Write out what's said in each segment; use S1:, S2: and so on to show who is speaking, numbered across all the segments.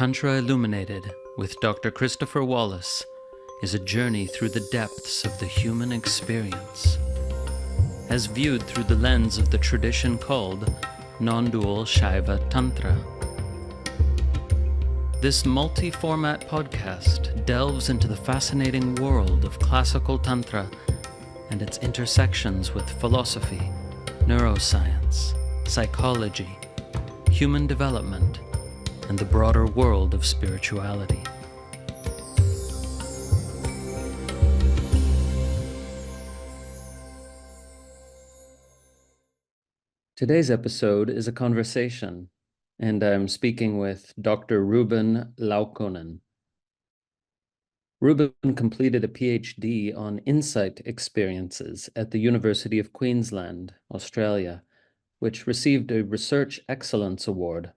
S1: Tantra Illuminated with Dr. Christopher Wallace is a journey through the depths of the human experience, as viewed through the lens of the tradition called non-dual Shaiva Tantra. This multi-format podcast delves into the fascinating world of classical Tantra and its intersections with philosophy, neuroscience, psychology, human development, and the broader world of spirituality. Today's episode is a conversation, and I'm speaking with Dr. Ruben Laukkonen. Ruben completed a PhD on insight experiences at the University of Queensland, Australia, which received a Research Excellence Award.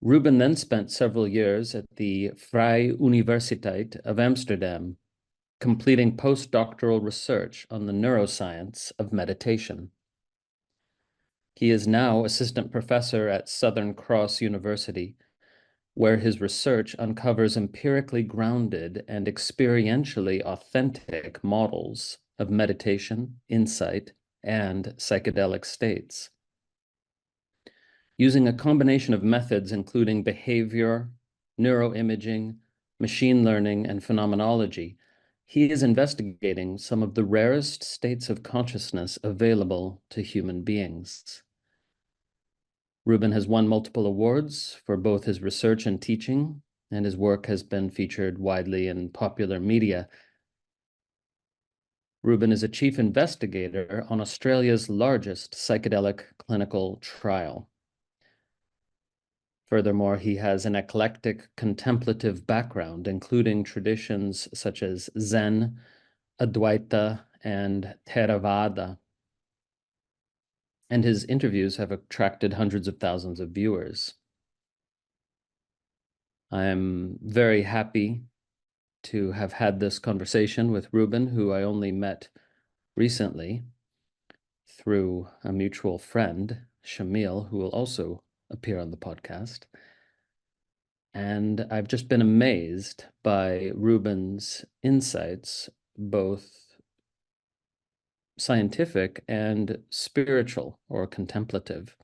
S1: Ruben then spent several years at the Vrije Universiteit of Amsterdam, completing postdoctoral research on the neuroscience of meditation. He is now assistant professor at Southern Cross University, where his research uncovers empirically grounded and experientially authentic models of meditation, insight, and psychedelic states. Using a combination of methods including behavior, neuroimaging, machine learning, and phenomenology, he is investigating some of the rarest states of consciousness available to human beings. Ruben has won multiple awards for both his research and teaching, and his work has been featured widely in popular media. Ruben is a chief investigator on Australia's largest psychedelic clinical trial. Furthermore, he has an eclectic contemplative background, including traditions such as Zen, Advaita, and Theravada. And his interviews have attracted hundreds of thousands of viewers. I am very happy to have had this conversation with Ruben, who I only met recently through a mutual friend, Shamil, who will also appear on the podcast. And I've just been amazed by Ruben's insights, both scientific and spiritual or contemplative.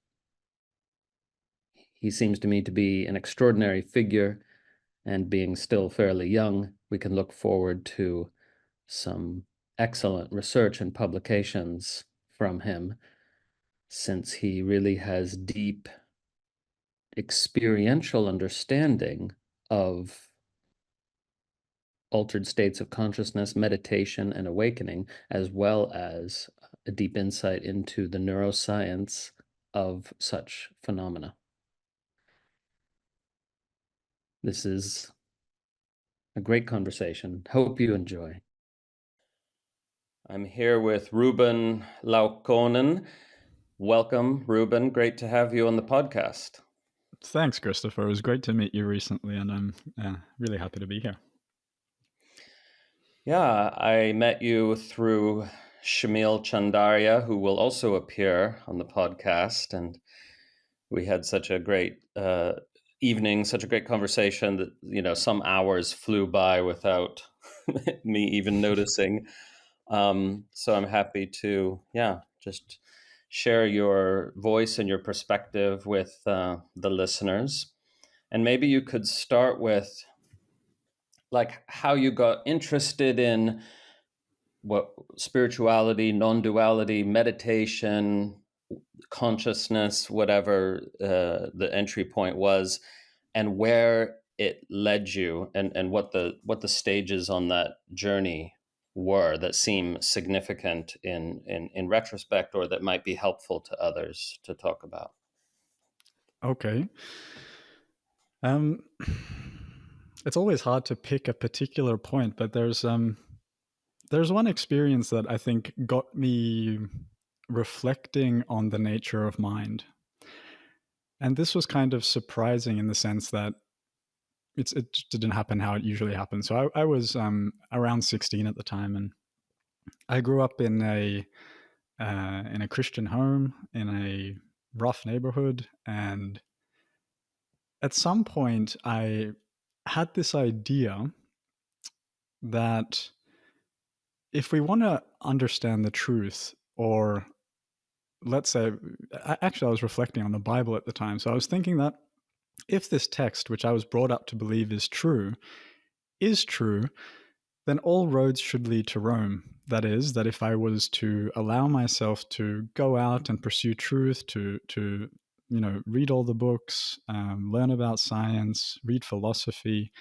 S1: He seems to me to be an extraordinary figure, and being still fairly young, we can look forward to some excellent research and publications from him, since he really has deep experiential understanding of altered states of consciousness, meditation, and awakening, as well as a deep insight into the neuroscience of such phenomena. This is a great conversation. Hope you enjoy. I'm here with Ruben Laukkonen. Welcome, Ruben. Great to have you on the podcast.
S2: Thanks, Christopher. It was great to meet you recently, and I'm really happy to be here.
S1: Yeah, I met you through Shamil Chandaria, who will also appear on the podcast, and we had such a great evening, such a great conversation that, some hours flew by without me even noticing. So I'm happy to, just share your voice and your perspective with the listeners. And maybe you could start with how you got interested in what spirituality, non-duality, meditation, consciousness, whatever the entry point was, and where it led you, and what the stages on that journey were that seem significant in retrospect, or that might be helpful to others to talk about.
S2: Okay. It's always hard to pick a particular point, but there's one experience that I think got me reflecting on the nature of mind. And this was kind of surprising in the sense that it didn't happen how it usually happens. So I was around 16 at the time, and I grew up in a Christian home in a rough neighborhood, and at some point I had this idea that if we want to understand the truth, or let's say, actually, I was reflecting on the Bible at the time. So I was thinking that if this text, which I was brought up to believe is true, then all roads should lead to Rome. That is, that if I was to allow myself to go out and pursue truth, to read all the books, learn about science, read philosophy,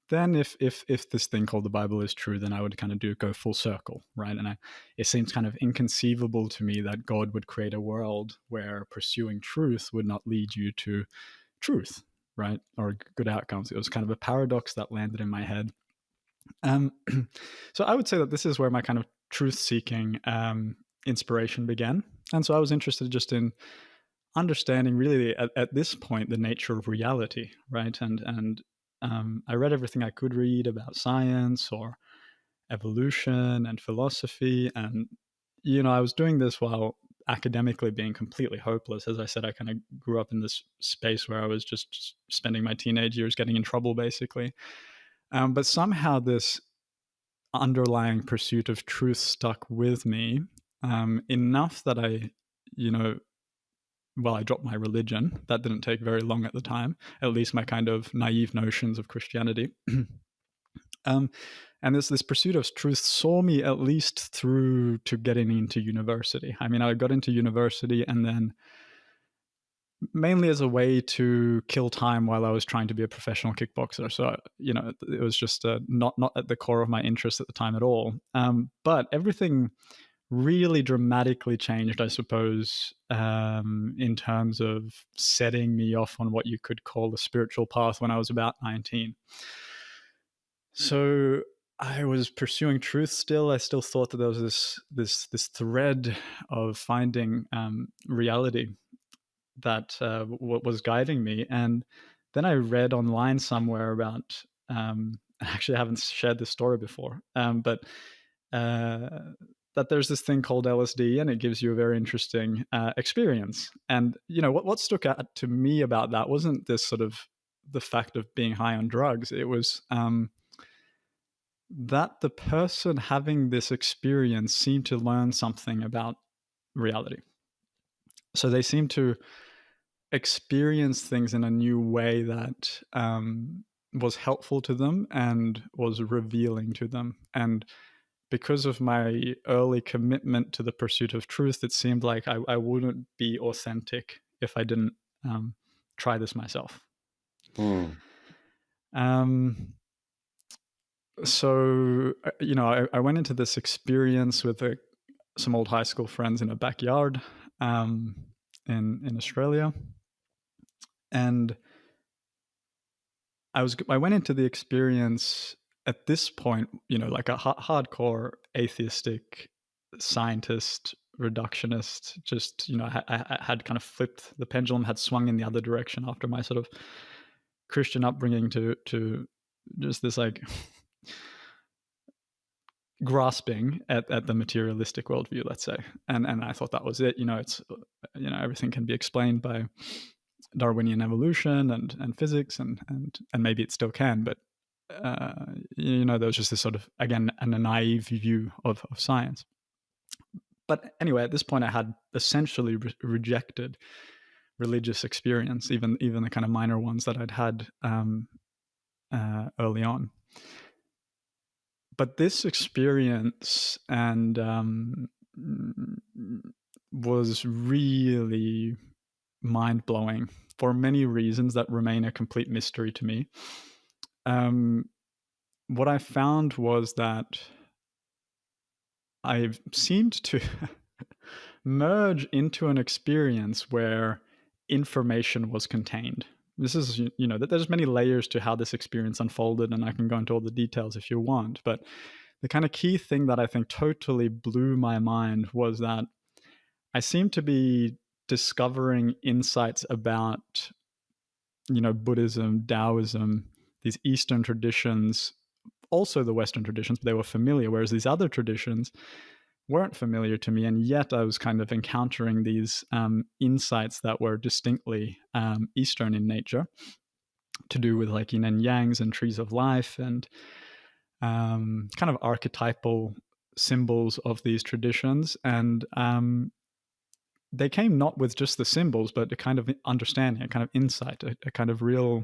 S2: then if this thing called the Bible is true, then I would kind of go full circle, right? And it seems kind of inconceivable to me that God would create a world where pursuing truth would not lead you to truth, right? Or good outcomes. It was kind of a paradox that landed in my head. So I would say that this is where my kind of truth-seeking inspiration began. And so I was interested just in understanding really at this point the nature of reality, right? And I read everything I could read about science or evolution and philosophy. And, I was doing this while academically being completely hopeless. As I said, I kind of grew up in this space where I was just spending my teenage years getting in trouble, basically. But somehow this underlying pursuit of truth stuck with me enough that I dropped my religion. That didn't take very long at the time, at least my kind of naive notions of Christianity. And this pursuit of truth saw me at least through to getting into university. I mean, I got into university and then mainly as a way to kill time while I was trying to be a professional kickboxer. So, it was just not at the core of my interest at the time at all. But everything really dramatically changed, I suppose, in terms of setting me off on what you could call a spiritual path when I was about 19. So I was pursuing truth still. I still thought that there was this thread of finding reality that was guiding me. And then I read online somewhere about, actually I haven't shared this story before, but that there's this thing called LSD and it gives you a very interesting experience. And, what stuck out to me about that wasn't this sort of the fact of being high on drugs. It was that the person having this experience seemed to learn something about reality. So they seemed to experience things in a new way that was helpful to them and was revealing to them. And because of my early commitment to the pursuit of truth, it seemed like I wouldn't be authentic if I didn't try this myself. So, I went into this experience with some old high school friends in a backyard in Australia. And I went into the experience at this point, like a hardcore atheistic scientist, reductionist, just, I had kind of flipped, the pendulum had swung in the other direction after my sort of Christian upbringing to just this like grasping at the materialistic worldview, let's say. And I thought that was it. It's, everything can be explained by Darwinian evolution and physics and maybe it still can, but there was just this sort of, again, a naive view of science. But anyway, at this point I had essentially rejected religious experience, even the kind of minor ones that I'd had early on. But this experience was really mind-blowing for many reasons that remain a complete mystery to me. What I found was that I seemed to merge into an experience where information was contained. This is, that there's many layers to how this experience unfolded, and I can go into all the details if you want. But the kind of key thing that I think totally blew my mind was that I seemed to be discovering insights about, Buddhism, Taoism, these Eastern traditions, also the Western traditions, but they were familiar, whereas these other traditions weren't familiar to me, and yet I was kind of encountering these insights that were distinctly Eastern in nature, to do with like yin and yangs and trees of life and kind of archetypal symbols of these traditions. And they came not with just the symbols, but a kind of understanding, a kind of insight, a kind of real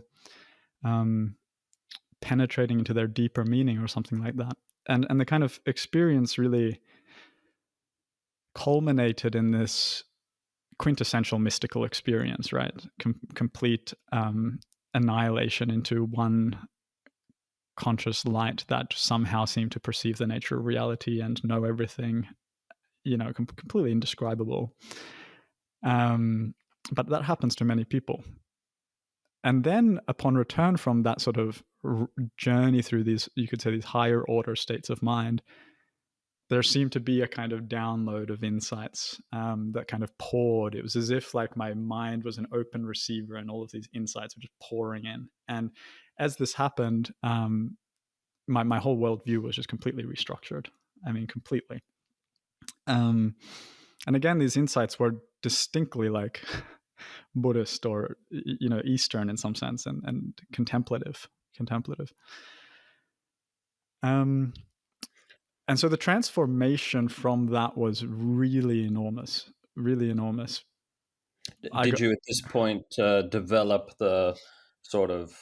S2: penetrating into their deeper meaning or something like that. And the kind of experience really culminated in this quintessential mystical experience, right? Complete annihilation into one conscious light that somehow seemed to perceive the nature of reality and know everything, completely indescribable. But that happens to many people. And then upon return from that sort of journey through these, you could say, these higher order states of mind, there seemed to be a kind of download of insights that kind of poured. It was as if like my mind was an open receiver and all of these insights were just pouring in. And as this happened, my whole worldview was just completely restructured. I mean, completely. And again, these insights were distinctly like Buddhist or Eastern in some sense, and contemplative. And so the transformation from that was really enormous.
S1: Did you at this point develop the sort of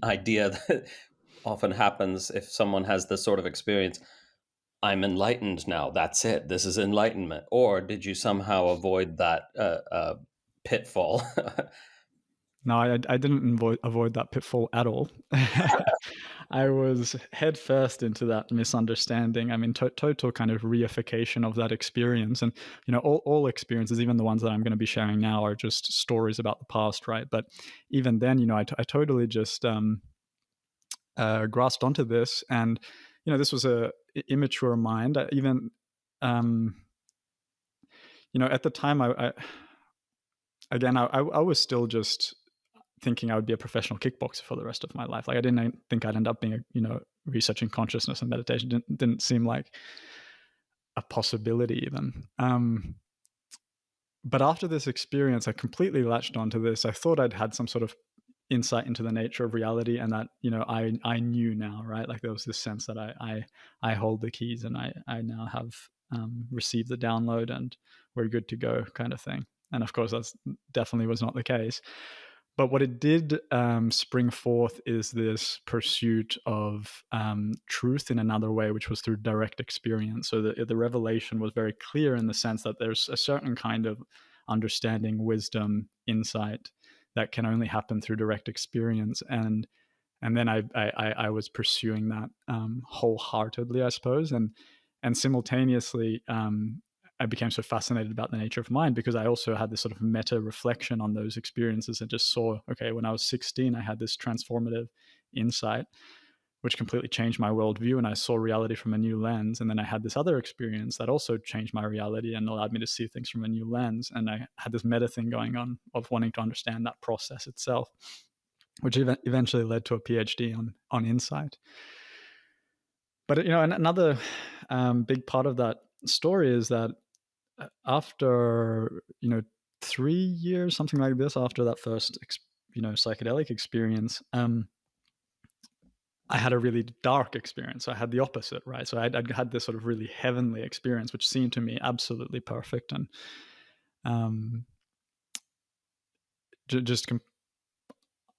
S1: idea that often happens if someone has this sort of experience? I'm enlightened now. That's it. This is enlightenment. Or did you somehow avoid that pitfall?
S2: No, I didn't avoid that pitfall at all. I was head first into that misunderstanding. I mean, total kind of reification of that experience. And, all experiences, even the ones that I'm going to be sharing now, are just stories about the past, right? But even then, I totally just grasped onto this. And, this was a immature mind. Even, at the time, I was still just thinking I would be a professional kickboxer for the rest of my life. Like I didn't think I'd end up being researching consciousness and meditation. Didn't seem like a possibility even. But after this experience, I completely latched onto this. I thought I'd had some sort of insight into the nature of reality, and that I knew now, right? Like there was this sense that I hold the keys, and I now have received the download, and we're good to go, kind of thing. And of course, that's definitely was not the case. But what it did spring forth is this pursuit of truth in another way, which was through direct experience. So the revelation was very clear in the sense that there's a certain kind of understanding, wisdom, insight that can only happen through direct experience. And then I was pursuing that wholeheartedly, I suppose, and simultaneously I became so fascinated about the nature of mind because I also had this sort of meta reflection on those experiences and just saw, okay, when I was 16, I had this transformative insight, which completely changed my worldview, and I saw reality from a new lens. And then I had this other experience that also changed my reality and allowed me to see things from a new lens. And I had this meta thing going on of wanting to understand that process itself, which eventually led to a PhD on insight. But another big part of that story is that after 3 years, something like this, after that first psychedelic experience, I had a really dark experience. I had the opposite, right? So I'd had this sort of really heavenly experience, which seemed to me absolutely perfect and just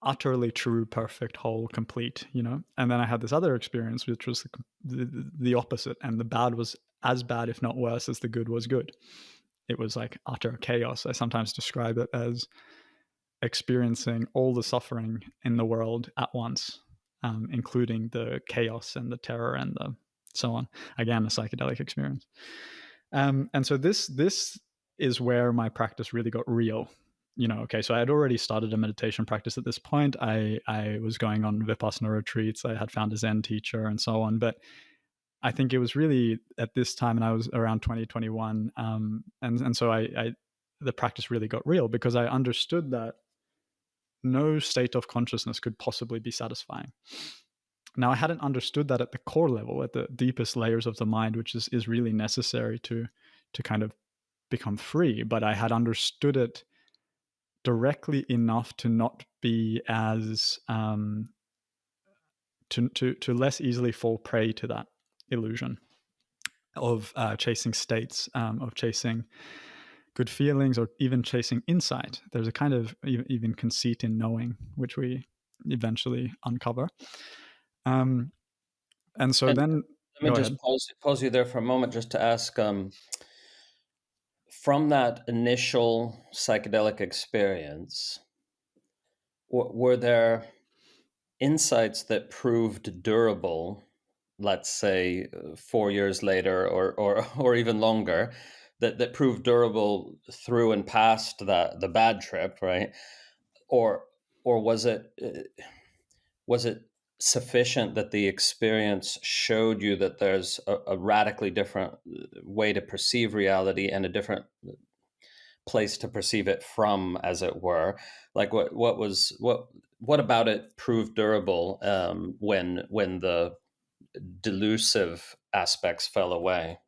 S2: utterly true, perfect, whole, complete, And then I had this other experience, which was the opposite, and the bad was as bad, if not worse, as the good was good. It was like utter chaos. I sometimes describe it as experiencing all the suffering in the world at once, including the chaos and the terror and the so on. Again, a psychedelic experience. And so this is where my practice really got real. Okay, so I had already started a meditation practice at this point. I was going on Vipassana retreats. I had found a Zen teacher and so on. But I think it was really at this time, and I was around 2021, and so the practice really got real because I understood that no state of consciousness could possibly be satisfying. Now, I hadn't understood that at the core level, at the deepest layers of the mind, which is really necessary to kind of become free, but I had understood it directly enough to not be as to less easily fall prey to that illusion of chasing states, of chasing good feelings, or even chasing insight. There's a kind of even conceit in knowing, which we eventually uncover. And so
S1: And
S2: then,
S1: let me
S2: go
S1: just
S2: ahead.
S1: pause you there for a moment, just to ask, from that initial psychedelic experience, were there insights that proved durable, let's say 4 years later, or even longer, that proved durable through and past the bad trip, right? Or was it sufficient that the experience showed you that there's a radically different way to perceive reality and a different place to perceive it from, as it were? Like what about it proved durable, when the delusive aspects fell away?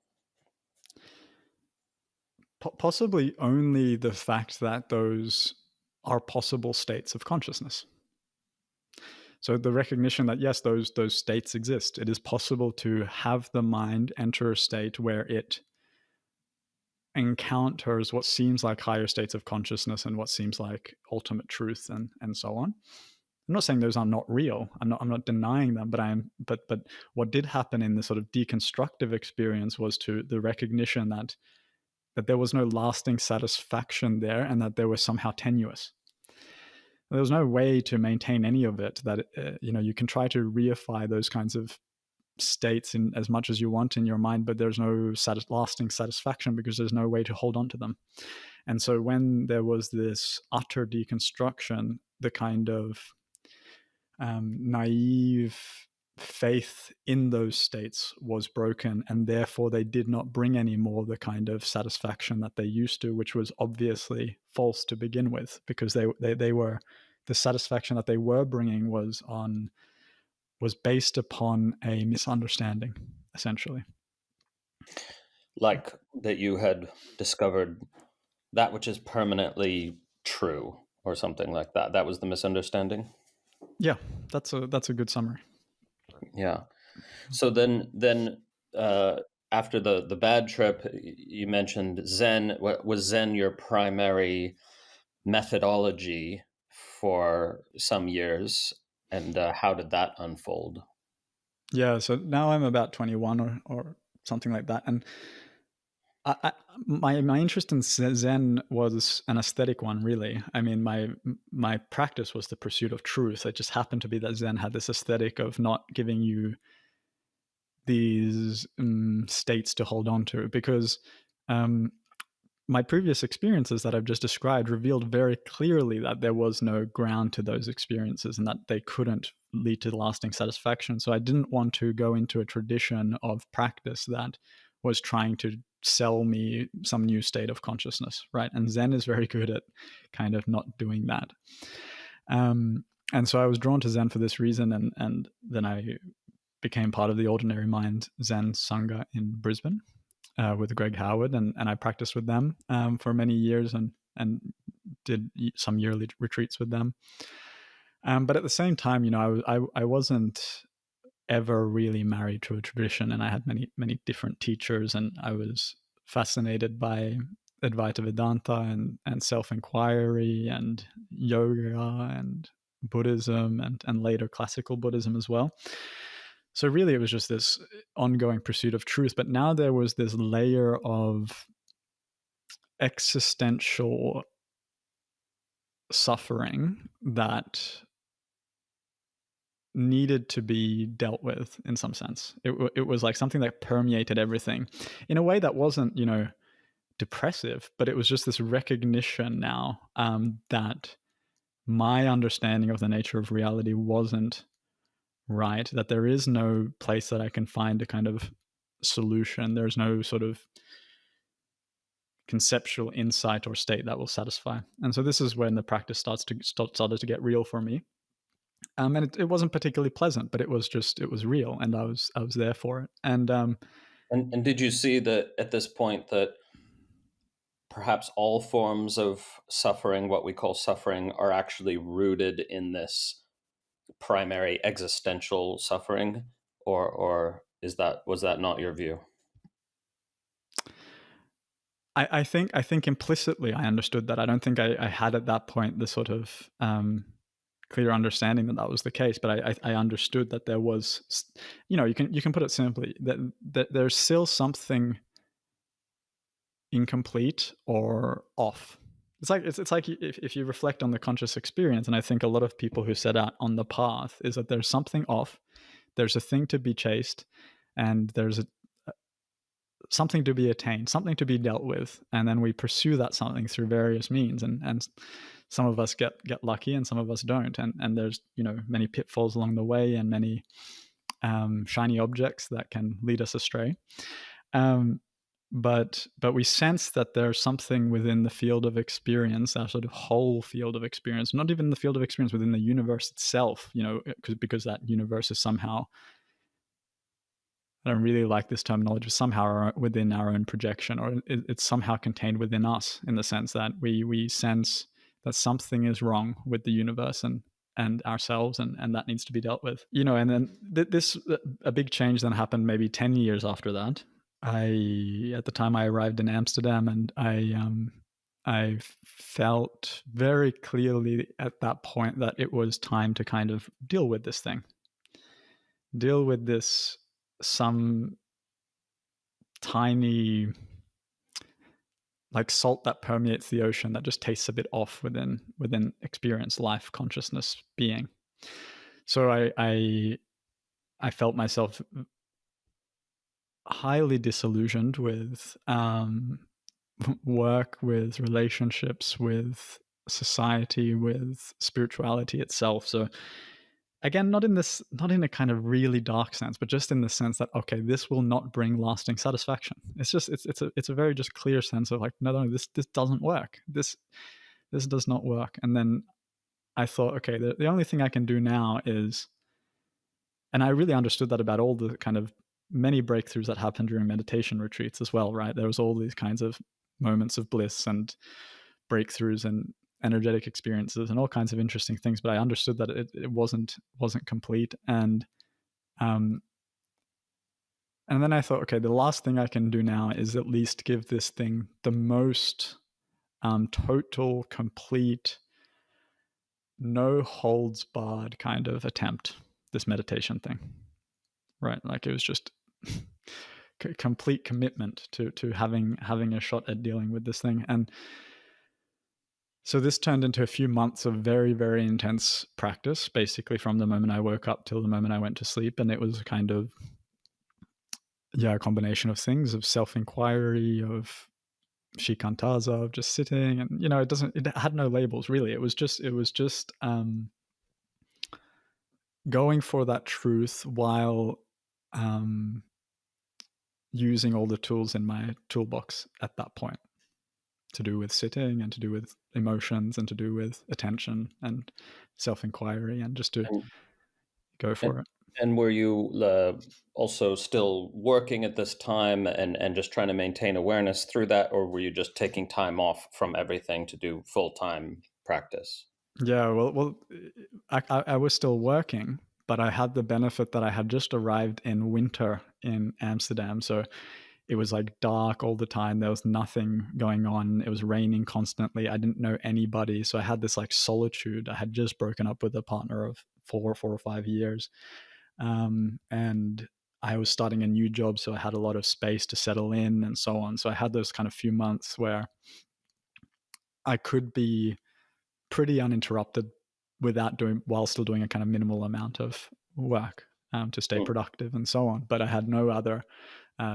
S2: Possibly only the fact that those are possible states of consciousness. So the recognition that, yes, those states exist. It is possible to have the mind enter a state where it encounters what seems like higher states of consciousness and what seems like ultimate truth, and so on. I'm not saying those are not real. I'm not denying them, but what did happen in the sort of deconstructive experience was to the recognition that there was no lasting satisfaction there, and that they were somehow tenuous. There was no way to maintain any of it. That you can try to reify those kinds of states in as much as you want in your mind, but there's no lasting satisfaction because there's no way to hold on to them. And so when there was this utter deconstruction, the kind of naive faith in those states was broken, and therefore they did not bring any more the kind of satisfaction that they used to, which was obviously false to begin with, because they were, the satisfaction that they were bringing was based upon a misunderstanding, essentially.
S1: Like that you had discovered that which is permanently true, or something like that. That was the misunderstanding.
S2: Yeah, that's a good summary.
S1: Yeah. So then after the bad trip, you mentioned Zen. Was Zen your primary methodology for some years, and how did that unfold?
S2: Yeah, so now I'm about 21 or something like that, and my interest in Zen was an aesthetic one, really. I mean, my practice was the pursuit of truth. It just happened to be that Zen had this aesthetic of not giving you these states to hold on to, because my previous experiences that I've just described revealed very clearly that there was no ground to those experiences and that they couldn't lead to lasting satisfaction. So I didn't want to go into a tradition of practice that was trying to sell me some new state of consciousness, right? And Zen is very good at kind of not doing that. And so I was drawn to Zen for this reason, and then I became part of the Ordinary Mind Zen Sangha in Brisbane with Greg Howard, and I practiced with them for many years, and did some yearly retreats with them. But at the same time, I wasn't ever really married to a tradition, and I had many different teachers, and I was fascinated by Advaita Vedanta and self-inquiry and yoga and Buddhism and later classical Buddhism as well. So really it was just this ongoing pursuit of truth. But now there was this layer of existential suffering that needed to be dealt with in some sense. It was like something that permeated everything in a way that wasn't, depressive, but it was just this recognition now that my understanding of the nature of reality wasn't right, that there is no place that I can find a kind of solution. There's no sort of conceptual insight or state that will satisfy. And so this is when the practice started to get real for me. And it wasn't particularly pleasant, but it was real, and I was there for it. And
S1: And did you see that at this point that perhaps all forms of suffering, what we call suffering, are actually rooted in this primary existential suffering, or was that not your view?
S2: I think implicitly I understood that. I don't think I had at that point the sort of clear understanding that that was the case, but I understood that there was, you can put it simply that there's still something incomplete or off. It's like if you reflect on the conscious experience, and I think a lot of people who set out on the path is that there's something off, there's a thing to be chased, and there's something to be attained, something to be dealt with, and then we pursue that something through various means, and some of us get lucky, and some of us don't, and there's many pitfalls along the way, and many shiny objects that can lead us astray. Um, but we sense that there's something within the field of experience, our sort of whole field of experience, not even the field of experience within the universe itself, because that universe is somehow, I don't really like this terminology, somehow within our own projection, or it's somehow contained within us, in the sense that we sense that something is wrong with the universe and ourselves, and that needs to be dealt with. And then this a big change then happened maybe 10 years after that. At the time I arrived in Amsterdam, and I felt very clearly at that point that it was time to kind of deal with this thing, deal with this, some tiny, like salt that permeates the ocean, that just tastes a bit off within experience, life, consciousness, being. So I felt myself highly disillusioned with work, with relationships, with society, with spirituality itself. So again, not in a kind of really dark sense, but just in the sense that, okay, this will not bring lasting satisfaction. It's a very just clear sense of like, no, this doesn't work. This does not work. And then I thought, okay, the only thing I can do now is, and I really understood that about all the kind of many breakthroughs that happened during meditation retreats as well, right? There was all these kinds of moments of bliss and breakthroughs and energetic experiences and all kinds of interesting things, but I understood that it wasn't complete. And then I thought, okay, the last thing I can do now is at least give this thing the most total, complete, no holds barred kind of attempt, this meditation thing, right? Like it was just complete commitment to having a shot at dealing with this thing. And so this turned into a few months of very, very intense practice, basically from the moment I woke up till the moment I went to sleep. And it was kind of, a combination of things, of self-inquiry, of shikantaza, of just sitting. And, it had no labels really. It was just going for that truth while using all the tools in my toolbox at that point, to do with sitting and to do with emotions and to do with attention and self-inquiry, and just to go for it.
S1: And were you also still working at this time and just trying to maintain awareness through that, or were you just taking time off from everything to do full-time practice?
S2: Yeah, well, I was still working, but I had the benefit that I had just arrived in winter in Amsterdam, so it was like dark all the time. There was nothing going on. It was raining constantly. I didn't know anybody, so I had this like solitude. I had just broken up with a partner of 4 or 5 years, and I was starting a new job, so I had a lot of space to settle in and so on. So I had those kind of few months where I could be pretty uninterrupted while still doing a kind of minimal amount of work, to stay
S1: Mm.
S2: productive and so on. But I had no other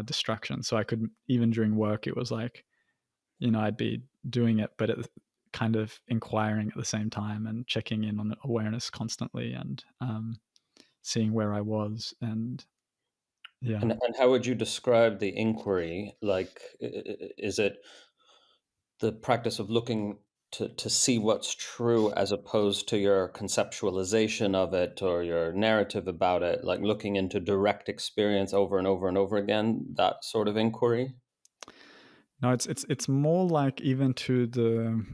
S2: distractions, so I could, even during work, it was like, I'd be doing it, but it kind of inquiring at the same time and checking in on awareness constantly, and seeing where I was. And yeah.
S1: And how would you describe the inquiry? Like, is it the practice of looking to see what's true as opposed to your conceptualization of it or your narrative about it, like looking into direct experience over and over and over again, that sort of inquiry?
S2: No, it's more like even to the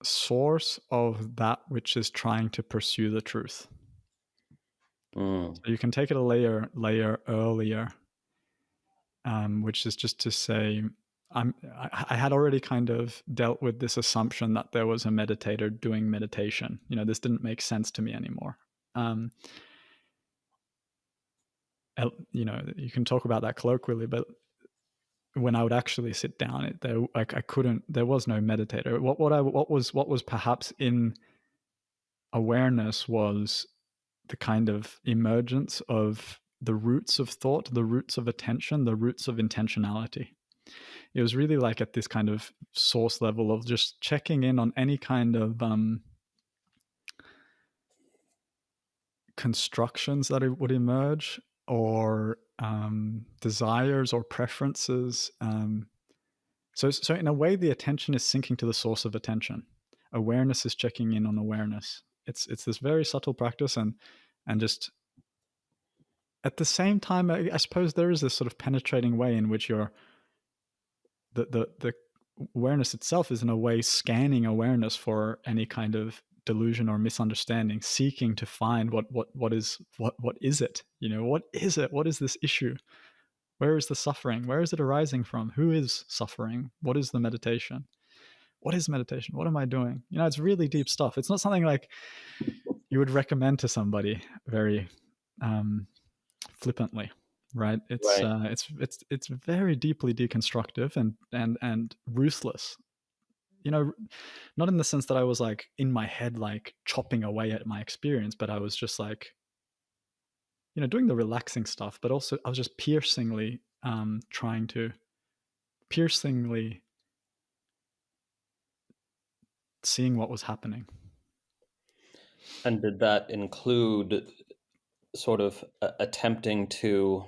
S2: source of that which is trying to pursue the truth.
S1: Mm.
S2: So you can take it a layer earlier, which is just to say, I had already kind of dealt with this assumption that there was a meditator doing meditation. This didn't make sense to me anymore. You can talk about that colloquially, but when I would actually sit down, I couldn't. There was no meditator. What was perhaps in awareness was the kind of emergence of the roots of thought, the roots of attention, the roots of intentionality. It was really like at this kind of source level of just checking in on any kind of constructions that would emerge, or desires or preferences. So in a way, the attention is sinking to the source of attention. Awareness is checking in on awareness. It's this very subtle practice, and just at the same time, I suppose there is this sort of penetrating way in which the awareness itself is in a way scanning awareness for any kind of delusion or misunderstanding, seeking to find what is it? What is it? What is this issue? Where is the suffering? Where is it arising from? Who is suffering? What is the meditation? What is meditation? What am I doing? It's really deep stuff. It's not something like you would recommend to somebody very flippantly, right? It's
S1: Right.
S2: it's very deeply deconstructive and ruthless. Not in the sense that I was like in my head like chopping away at my experience, but I was just like doing the relaxing stuff, but also I was just piercingly seeing what was happening.
S1: And did that include sort of attempting to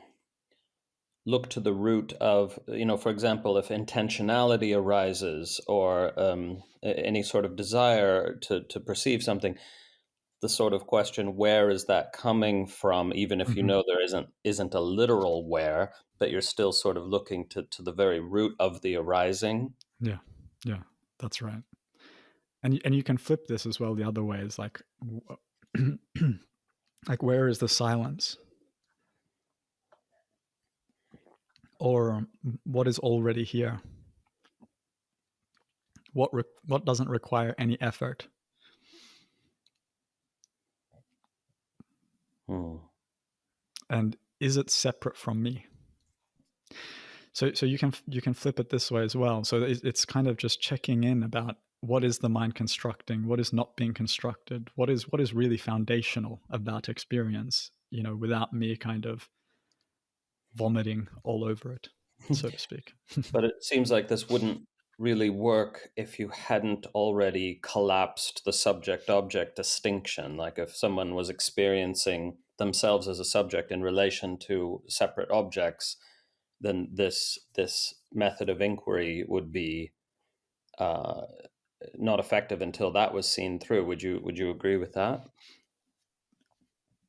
S1: look to the root of, for example, if intentionality arises or any sort of desire to perceive something, the sort of question, where is that coming from, even if
S2: Mm-hmm.
S1: there isn't a literal where, but you're still sort of looking to the very root of the arising?
S2: Yeah, that's right. And you can flip this as well the other way. Is like like, where is the silence, or what is already here? What doesn't require any effort?
S1: Hmm.
S2: And is it separate from me? So you can flip it this way as well. So it's kind of just checking in about what is the mind constructing, what is not being constructed, what is really foundational about experience, without me kind of vomiting all over it, so to speak.
S1: But it seems like this wouldn't really work if you hadn't already collapsed the subject object distinction. Like if someone was experiencing themselves as a subject in relation to separate objects, then this method of inquiry would be uh, not effective until that was seen through. Would you agree with that?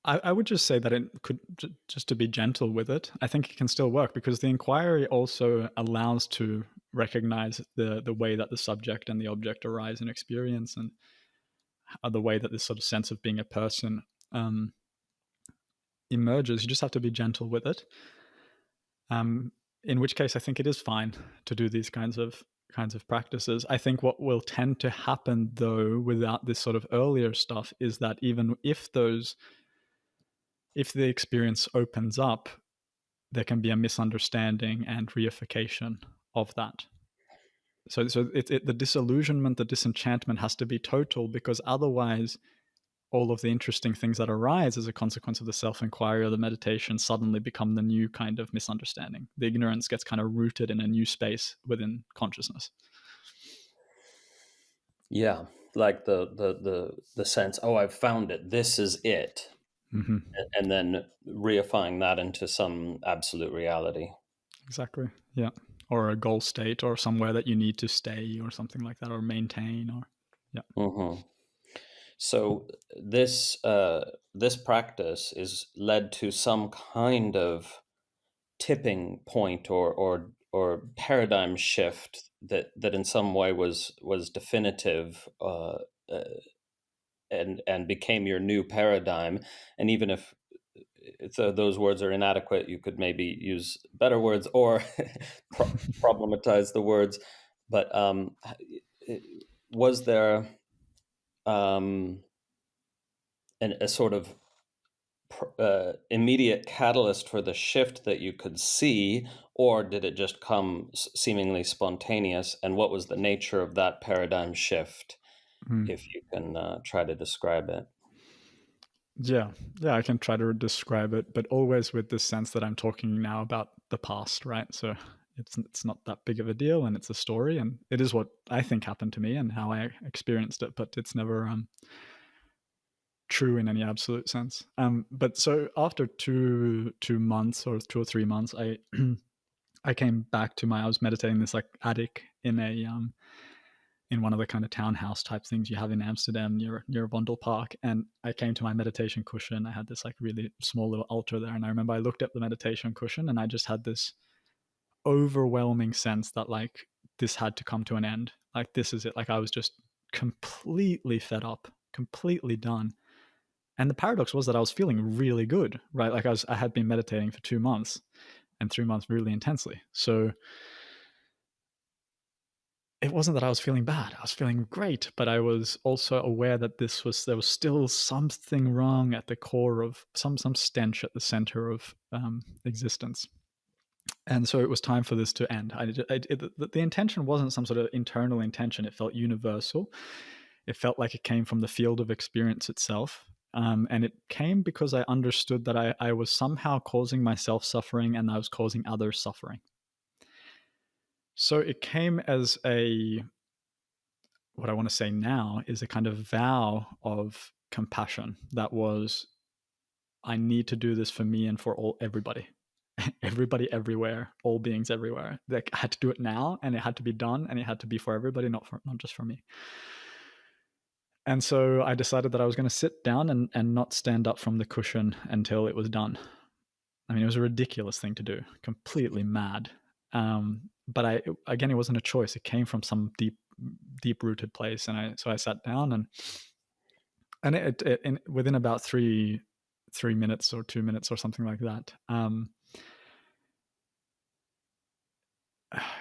S2: I would just say that it could, just to be gentle with it, I think it can still work, because the inquiry also allows to recognize the way that the subject and the object arise in experience, and the way that this sort of sense of being a person um, emerges. You just have to be gentle with it. In which case, I think it is fine to do these kinds of practices. I think what will tend to happen, though, without this sort of earlier stuff, is that even if the experience opens up, there can be a misunderstanding and reification of that. So the disillusionment, the disenchantment has to be total, because otherwise all of the interesting things that arise as a consequence of the self-inquiry or the meditation suddenly become the new kind of misunderstanding. The ignorance gets kind of rooted in a new space within consciousness.
S1: Yeah, like the sense, oh, I've found it. This is it,
S2: Mm-hmm.
S1: and then reifying that into some absolute reality.
S2: Exactly. Yeah. or a goal state or somewhere that you need to stay or something like that, or maintain, or yeah.
S1: Mm-hmm. So this practice is led to some kind of tipping point or paradigm shift that in some way was definitive, and became your new paradigm. And even if those words are inadequate, you could maybe use better words or problematize the words. But was there um, a sort of immediate catalyst for the shift that you could see, or did it just come seemingly spontaneous? And what was the nature of that paradigm shift,
S2: Mm.
S1: if you can try to describe it?
S2: Yeah, I can try to describe it, but always with this sense that I'm talking now about the past, right? So it's not that big of a deal, and it's a story, and it is what I think happened to me and how I experienced it, but it's never true in any absolute sense. But so after 2 months or 2 or 3 months, I I came back to I was meditating in this like attic in one of the kind of townhouse type things you have in Amsterdam near Vondel Park. And I came to my meditation cushion. I had this like really small little altar there. And I remember I looked at the meditation cushion and I just had this overwhelming sense that like this had to come to an end. Like this is it. Like I was just completely fed up, completely done. And the paradox was that I was feeling really good, right? Like I had been meditating for 2 months and 3 months really intensely. So it wasn't that I was feeling bad. I was feeling great, but I was also aware that there was still something wrong at the core of some stench at the center of existence. And so it was time for this to end. The intention wasn't some sort of internal intention. It felt universal. It felt like it came from the field of experience itself. And it came because I understood that I was somehow causing myself suffering and I was causing others suffering. So it came as what I want to say now is a kind of vow of compassion that was, I need to do this for me and for everybody. Everybody everywhere, all beings everywhere. Like I had to do it now, and it had to be done, and it had to be for everybody, not just for me. And so I decided that I was going to sit down and not stand up from the cushion until it was done. I mean, it was a ridiculous thing to do, completely mad. But again, it wasn't a choice. It came from some deep rooted place, and so I sat down, and within about 3 minutes or 2 minutes or something like that.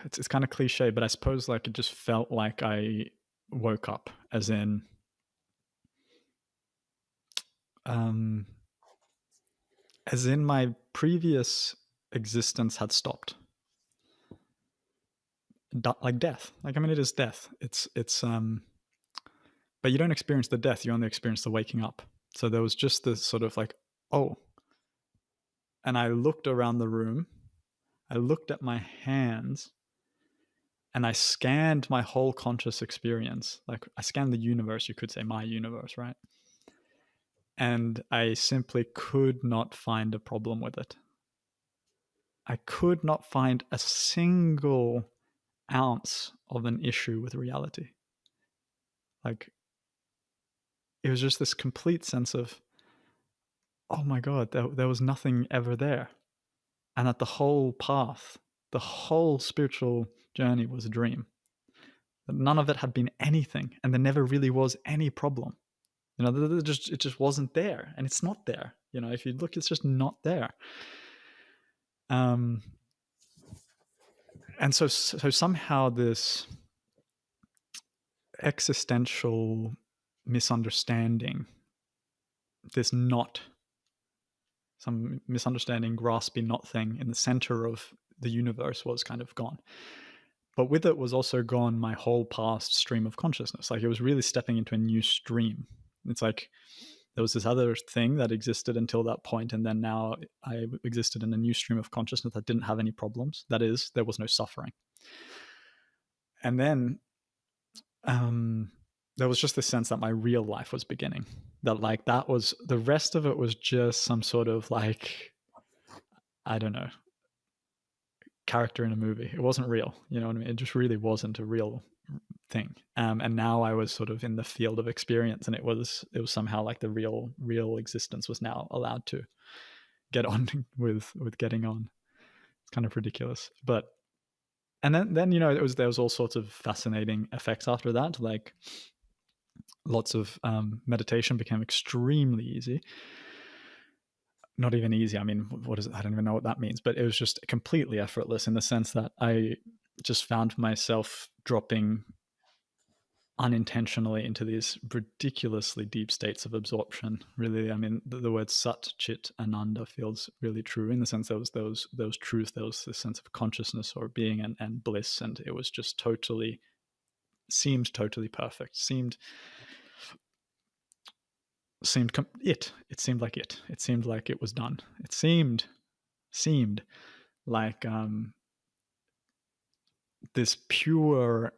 S2: It's kind of cliche, but I suppose like it just felt like I woke up, as in my previous existence had stopped. Like death. Like I mean, it is death. It's but you don't experience the death. You only experience the waking up. So there was just this sort of like, oh. And I looked around the room. I looked at my hands. And I scanned my whole conscious experience. Like I scanned the universe, you could say my universe, right? And I simply could not find a problem with it. I could not find a single ounce of an issue with reality. Like it was just this complete sense of, oh my God, there was nothing ever there. And that the whole path, the whole spiritual journey was a dream. That none of it had been anything, and there never really was any problem. You know, it just wasn't there, and it's not there. You know, if you look, it's just not there. And so somehow this existential misunderstanding, this not, some misunderstanding, graspy not thing in the center of the universe was kind of gone. But with it was also gone my whole past stream of consciousness. Like it was really stepping into a new stream. It's like there was this other thing that existed until that point, and then now I existed in a new stream of consciousness that didn't have any problems. That is, there was no suffering. And then there was just this sense that my real life was beginning. That like that was, the rest of it was just some sort of like, I don't know, character in a movie. It wasn't real. You know what I mean? It just really wasn't a real thing. And now I was sort of in the field of experience, and it was somehow like the real existence was now allowed to get on with getting on. It's kind of ridiculous. But and then you know, there was all sorts of fascinating effects after that. Like lots of meditation became extremely easy. Not even easy. I mean, what is it? I don't even know what that means, but it was just completely effortless in the sense that I just found myself dropping unintentionally into these ridiculously deep states of absorption. Really, I mean, the word Sat, Chit, Ananda feels really true in the sense there was those truth, there was this sense of consciousness or being and bliss, and it was just seemed totally perfect. It seemed like it was done. It seemed like this pure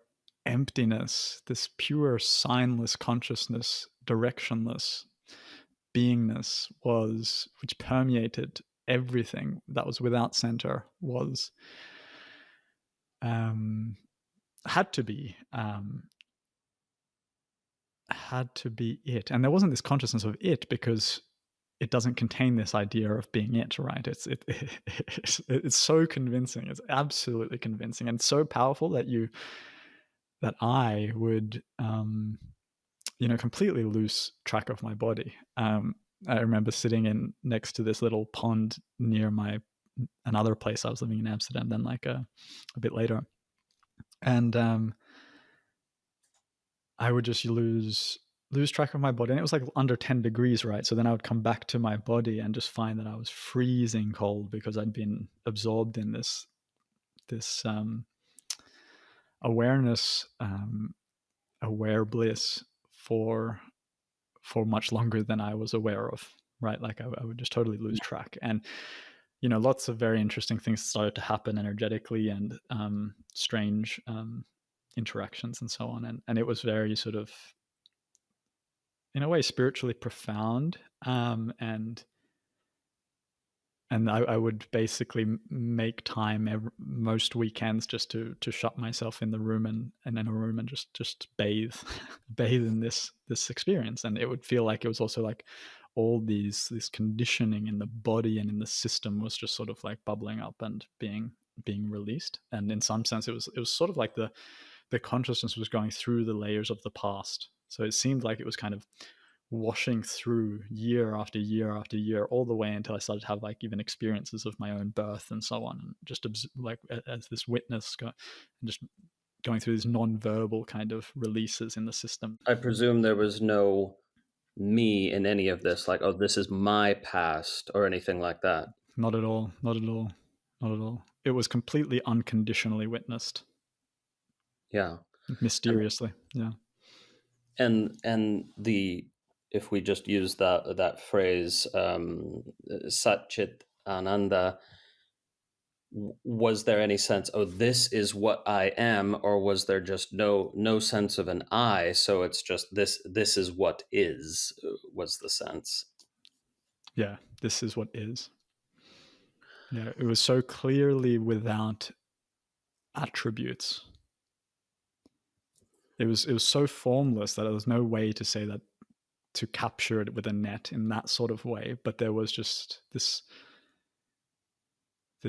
S2: emptiness, this pure signless consciousness, directionless beingness which permeated everything that was without center, was had to be it. And there wasn't this consciousness of it because it doesn't contain this idea of being it, right? It's so convincing. It's absolutely convincing and so powerful that I would completely lose track of my body. I remember sitting next to this little pond near another place. I was living in Amsterdam then, like a bit later, and I would just lose track of my body, and it was like under 10 degrees, right? So then I would come back to my body and just find that I was freezing cold because I'd been absorbed in this awareness, aware bliss for much longer than I was aware of, right? Like I would just totally lose track. And lots of very interesting things started to happen energetically, and strange interactions and so on. And it was very sort of, in a way, spiritually profound. And I would basically make time most weekends just to shut myself in the room and in a room and just bathe in this experience. And it would feel like it was also like all this conditioning in the body and in the system was just sort of like bubbling up and being released. And in some sense, it was sort of like the consciousness was going through the layers of the past. So it seemed like it was kind of washing through year after year after year, all the way until I started to have like even experiences of my own birth and so on, and just like as this witness and just going through these non-verbal kind of releases in the system.
S1: I presume there was no me in any of this, like, oh, this is my past or anything like that.
S2: Not at all. It was completely unconditionally witnessed.
S1: Yeah.
S2: Mysteriously. Yeah.
S1: And if we just use that phrase, Sat Chit Ananda, was there any sense, oh, this is what I am, or was there just no sense of an I? So it's just this is what is, was the sense.
S2: Yeah, this is what is. Yeah, it was so clearly without attributes. It was so formless that there was no way to say that, to capture it with a net in that sort of way. But there was just this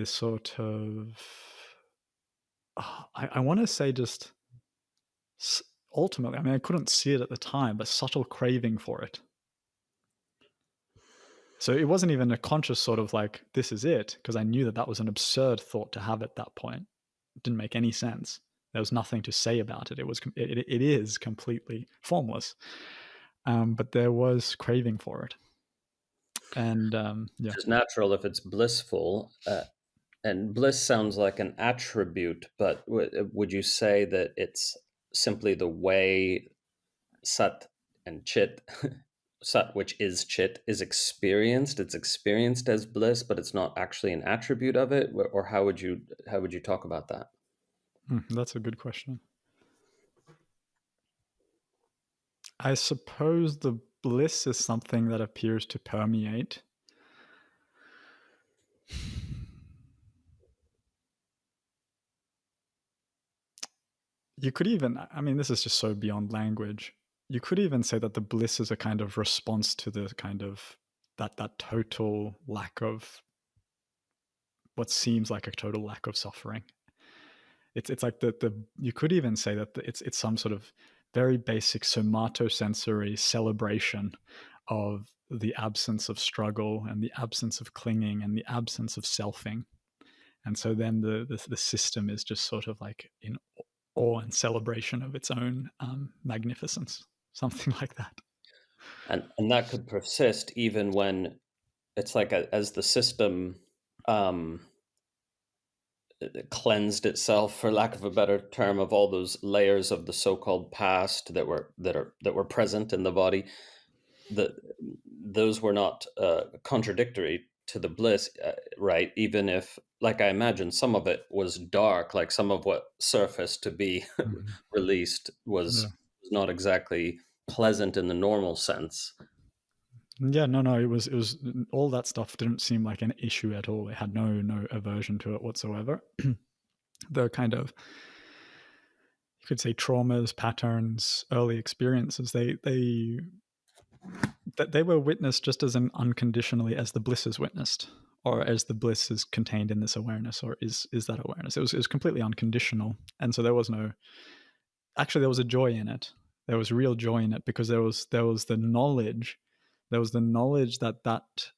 S2: sort of, I want to say just ultimately, I mean, I couldn't see it at the time, but subtle craving for it. So it wasn't even a conscious sort of like, this is it, because I knew that was an absurd thought to have at that point. It didn't make any sense. There was nothing to say about it. It is completely formless. But there was craving for it. And yeah.
S1: It's natural if it's blissful. And bliss sounds like an attribute, but would you say that it's simply the way Sat and Chit, Sat, which is Chit, is experienced? It's experienced as bliss, but it's not actually an attribute of it? Or how would you talk about that?
S2: That's a good question. I suppose the bliss is something that appears to permeate. You could even, I mean, this is just so beyond language. You could even say that the bliss is a kind of response to the kind of that total lack of what seems like a total lack of suffering. It's like the you could even say that it's some sort of very basic somatosensory celebration of the absence of struggle and the absence of clinging and the absence of selfing. And so then the system is just sort of like in awe and celebration of its own magnificence, something like that.
S1: And that could persist even when it's like as the system um, cleansed itself, for lack of a better term, of all those layers of the so-called past that were present in the body. The those were not contradictory to the bliss, right? Even if, like, I imagine some of it was dark, like some of what surfaced to be
S2: Mhm.
S1: released
S2: Yeah.
S1: was not exactly pleasant in the normal sense.
S2: Yeah, no, it was all that stuff didn't seem like an issue at all. It had no aversion to it whatsoever. The kind of, you could say, traumas, patterns, early experiences, they were witnessed just as unconditionally as the bliss is witnessed, or as the bliss is contained in this awareness, or is that awareness. It was completely unconditional, and so there was no, actually there was a joy in it. There was real joy in it, because there was the knowledge, that that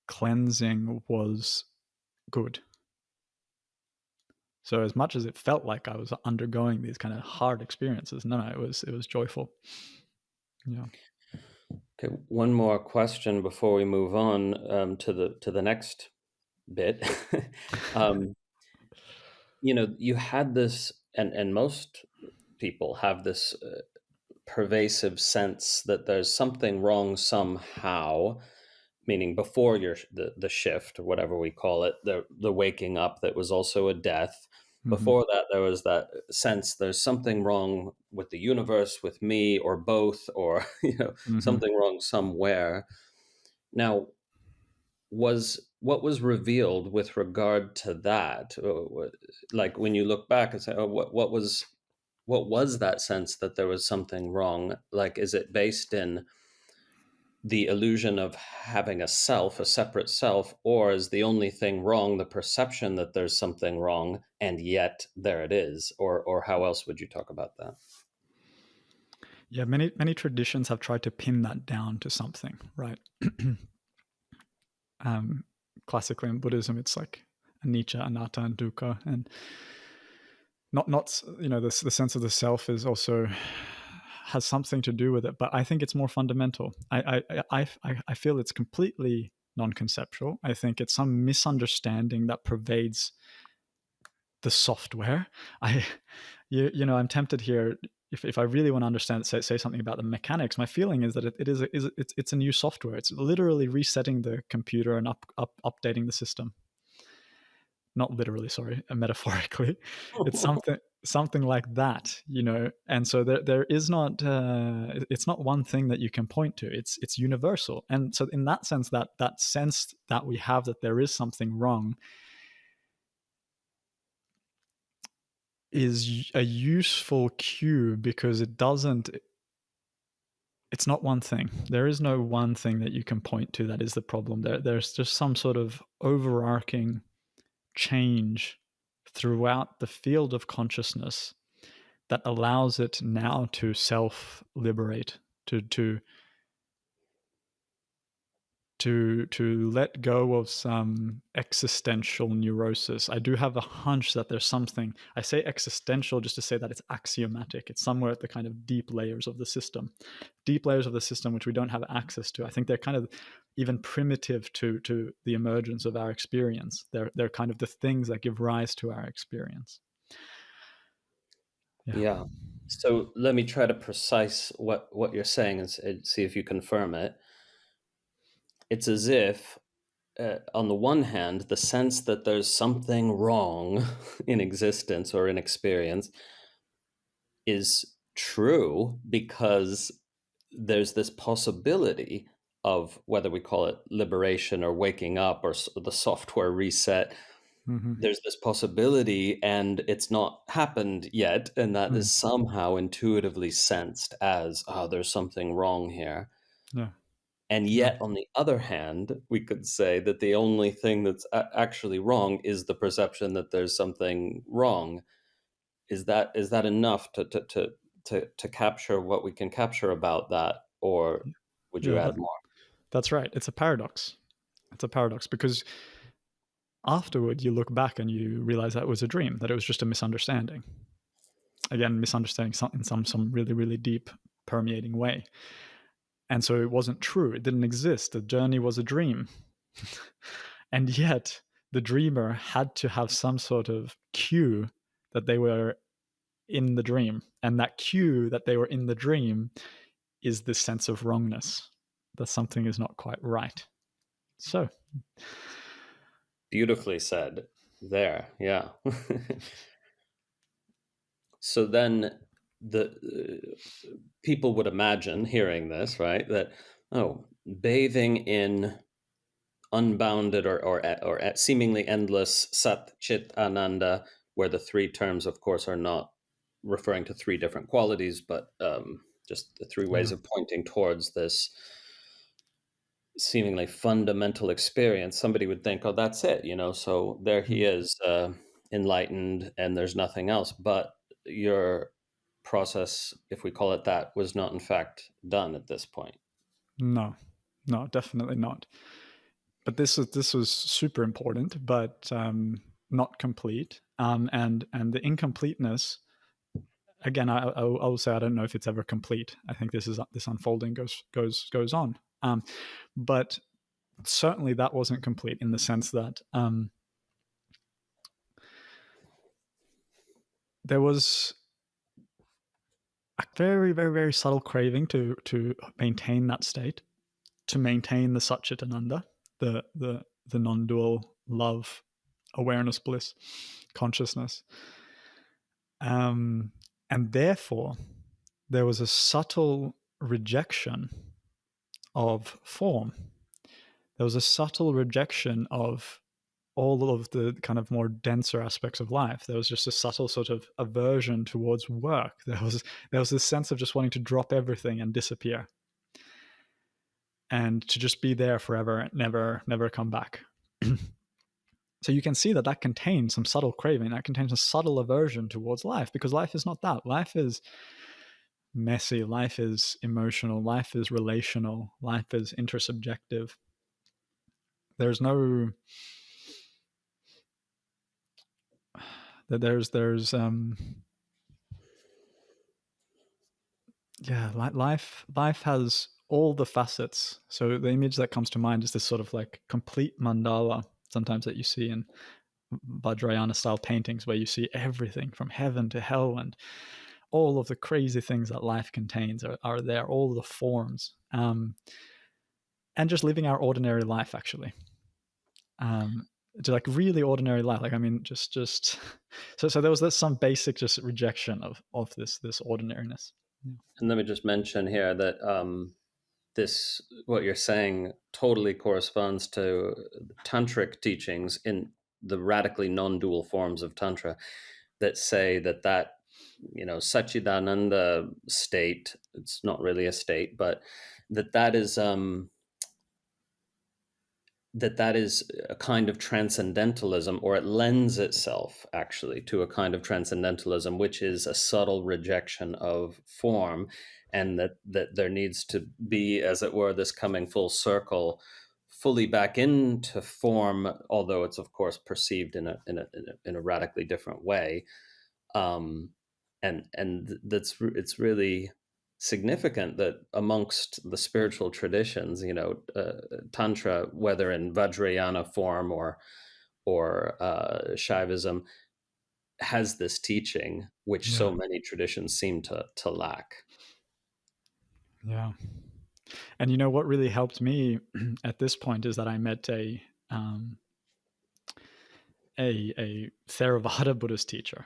S2: cleansing was good. So as much as it felt like I was undergoing these kind of hard experiences, no, it was joyful. Yeah.
S1: Okay, one more question before we move on to the next bit. um, you had this, and most people have this pervasive sense that there's something wrong somehow, meaning before the shift, or whatever we call it, the waking up that was also a death.
S2: Mm-hmm.
S1: Before that, there was that sense there's something wrong with the universe, with me, or both, or
S2: Mm-hmm.
S1: something wrong somewhere. Now, was what was revealed with regard to that, like when you look back and say, oh, what was that sense that there was something wrong? Like, is it based in the illusion of having a self, a separate self, or is the only thing wrong the perception that there's something wrong, and yet there it is? Or how else would you talk about that?
S2: Yeah, many traditions have tried to pin that down to something, right? um, Classically in Buddhism, it's like anicca, anatta, and dukkha, and not the sense of the self is also has something to do with it, but I think it's more fundamental. I feel it's completely non-conceptual. I think it's some misunderstanding that pervades the software. I'm tempted here. If I really want to understand, say something about the mechanics, my feeling is that it's a new software. It's literally resetting the computer and updating the system. Not literally, sorry, metaphorically. It's something like that, And so there is not. It's not one thing that you can point to. It's universal, and so in that sense, that sense that we have that there is something wrong is a useful cue, because it's not one thing. There is no one thing that you can point to that is the problem. There's just some sort of overarching change throughout the field of consciousness that allows it now to self-liberate, to let go of some existential neurosis. I do have a hunch that there's something. I say existential just to say that it's axiomatic. It's somewhere at the kind of deep layers of the system, which we don't have access to. I think they're kind of even primitive to the emergence of our experience. They're kind of the things that give rise to our experience. Yeah.
S1: Yeah. So let me try to precise what you're saying, and see if you confirm it. It's as if, on the one hand, the sense that there's something wrong in existence or in experience is true, because there's this possibility of, whether we call it liberation or waking up or the software reset, there's this possibility and it's not happened yet, and that
S2: Mm.
S1: is somehow intuitively sensed as, oh, there's something wrong here.
S2: Yeah.
S1: And
S2: Yeah.
S1: yet, on the other hand, we could say that the only thing that's actually wrong is the perception that there's something wrong. Is that enough to capture what we can capture about that, or would you
S2: Yeah.
S1: add more?
S2: That's right. It's a paradox. It's a paradox because afterward you look back and you realize that it was a dream, that it was just a misunderstanding. Again, misunderstanding in some really, really deep, permeating way. And so it wasn't true. It didn't exist. The journey was a dream. And yet the dreamer had to have some sort of cue that they were in the dream. And that cue that they were in the dream is this sense of wrongness, that something is not quite right. So,
S1: Beautifully said there. Yeah. So then the people would imagine hearing this, right? That, oh, bathing in unbounded or seemingly endless Sat Chit Ananda, where the three terms, of course, are not referring to three different qualities, but just the three ways
S2: yeah.
S1: of pointing towards this seemingly fundamental experience. Somebody would think, oh, that's it, so there he
S2: Mm.
S1: is, enlightened, and there's nothing else. But your process, if we call it that, was not in fact done at this point.
S2: No, no, definitely not. But this was super important, but not complete. And the incompleteness, again, I will say I don't know if it's ever complete. I think this unfolding goes on. But certainly that wasn't complete in the sense that there was a very, very, very subtle craving to maintain that state, to maintain the Satchitananda, the non-dual love, awareness, bliss, consciousness. And therefore, there was a subtle rejection of form. There was a subtle rejection of all of the kind of more denser aspects of life. There was just a subtle sort of aversion towards work. There was this sense of just wanting to drop everything and disappear, and to just be there forever and never come back. So you can see that contains some subtle craving, that contains a subtle aversion towards life, because life is not that. Life is messy, life is emotional, life is relational, life is intersubjective. There's no there's yeah, life has all the facets. So the image that comes to mind is this sort of like complete mandala, sometimes that you see in Vajrayana style paintings, where you see everything from heaven to hell, and all of the crazy things that life contains are there, all the forms, and just living our ordinary life, actually, to like really ordinary life. Like, I mean, just so there was some basic just rejection of this ordinariness. Yeah.
S1: And let me just mention here that this, what you're saying, totally corresponds to tantric teachings in the radically non-dual forms of tantra, that say that Satchidananda state, it's not really a state, but that is that is a kind of transcendentalism, or it lends itself actually to a kind of transcendentalism, which is a subtle rejection of form, and that there needs to be, as it were, this coming full circle, fully back into form, although it's of course perceived in a radically different way. And it's really significant that amongst the spiritual traditions, tantra, whether in Vajrayana form or Shaivism, has this teaching which
S2: Yeah.
S1: so many traditions seem to lack.
S2: Yeah. And you know what really helped me at this point is that I met um, a Theravada Buddhist teacher,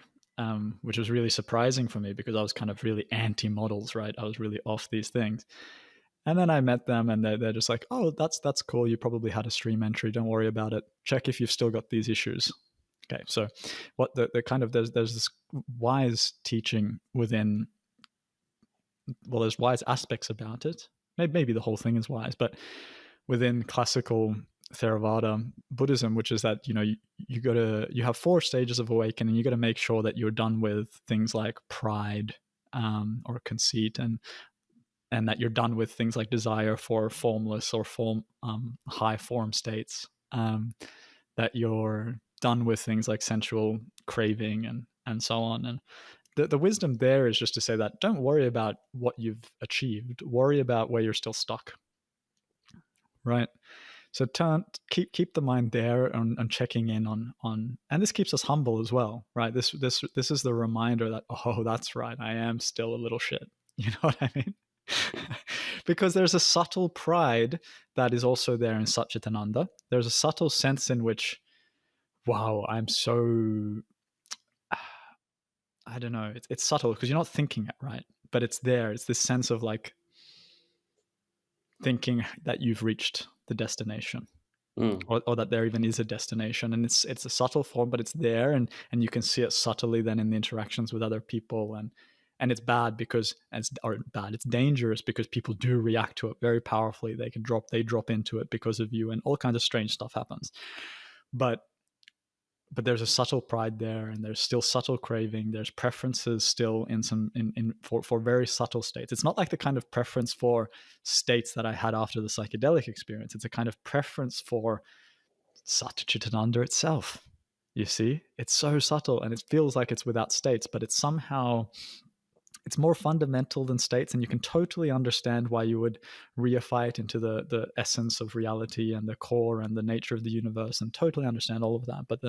S2: which was really surprising for me because I was kind of really anti-models, right? I was really off these things. And then I met them, and they're just like, "Oh, that's cool. You probably had a stream entry. Don't worry about it. Check if you've still got these issues." Okay, so what the kind of there's this wise teaching within, well, there's wise aspects about it. Maybe the whole thing is wise, but within classical Theravada Buddhism, which is that you have 4 stages of awakening. You got to make sure that you're done with things like pride or conceit, and that you're done with things like desire for formless or high form states. That you're done with things like sensual craving and so on. And the wisdom there is just to say that don't worry about what you've achieved. Worry about where you're still stuck. Right. So keep the mind there and checking in on, and this keeps us humble as well, right? This is the reminder that, oh, that's right, I am still a little shit. You know what I mean? Because there's a subtle pride that is also there in Satchitananda. There's a subtle sense in which, wow, I'm so, I don't know, it's subtle because you're not thinking it, right? But it's there. It's this sense of like thinking that you've reached the destination. Or that there even is a destination, and it's a subtle form, but it's there, and you can see it subtly then in the interactions with other people, and it's bad because it's dangerous because people do react to it very powerfully. They drop into it because of you, and all kinds of strange stuff happens. But there's a subtle pride there, and there's still subtle craving. There's preferences still for very subtle states. It's not like the kind of preference for states that I had after the psychedelic experience. It's a kind of preference for Satchitananda itself. You see, it's so subtle, and it feels like it's without states, but it's more fundamental than states, and you can totally understand why you would reify it into the essence of reality and the core and the nature of the universe, and totally understand all of that. But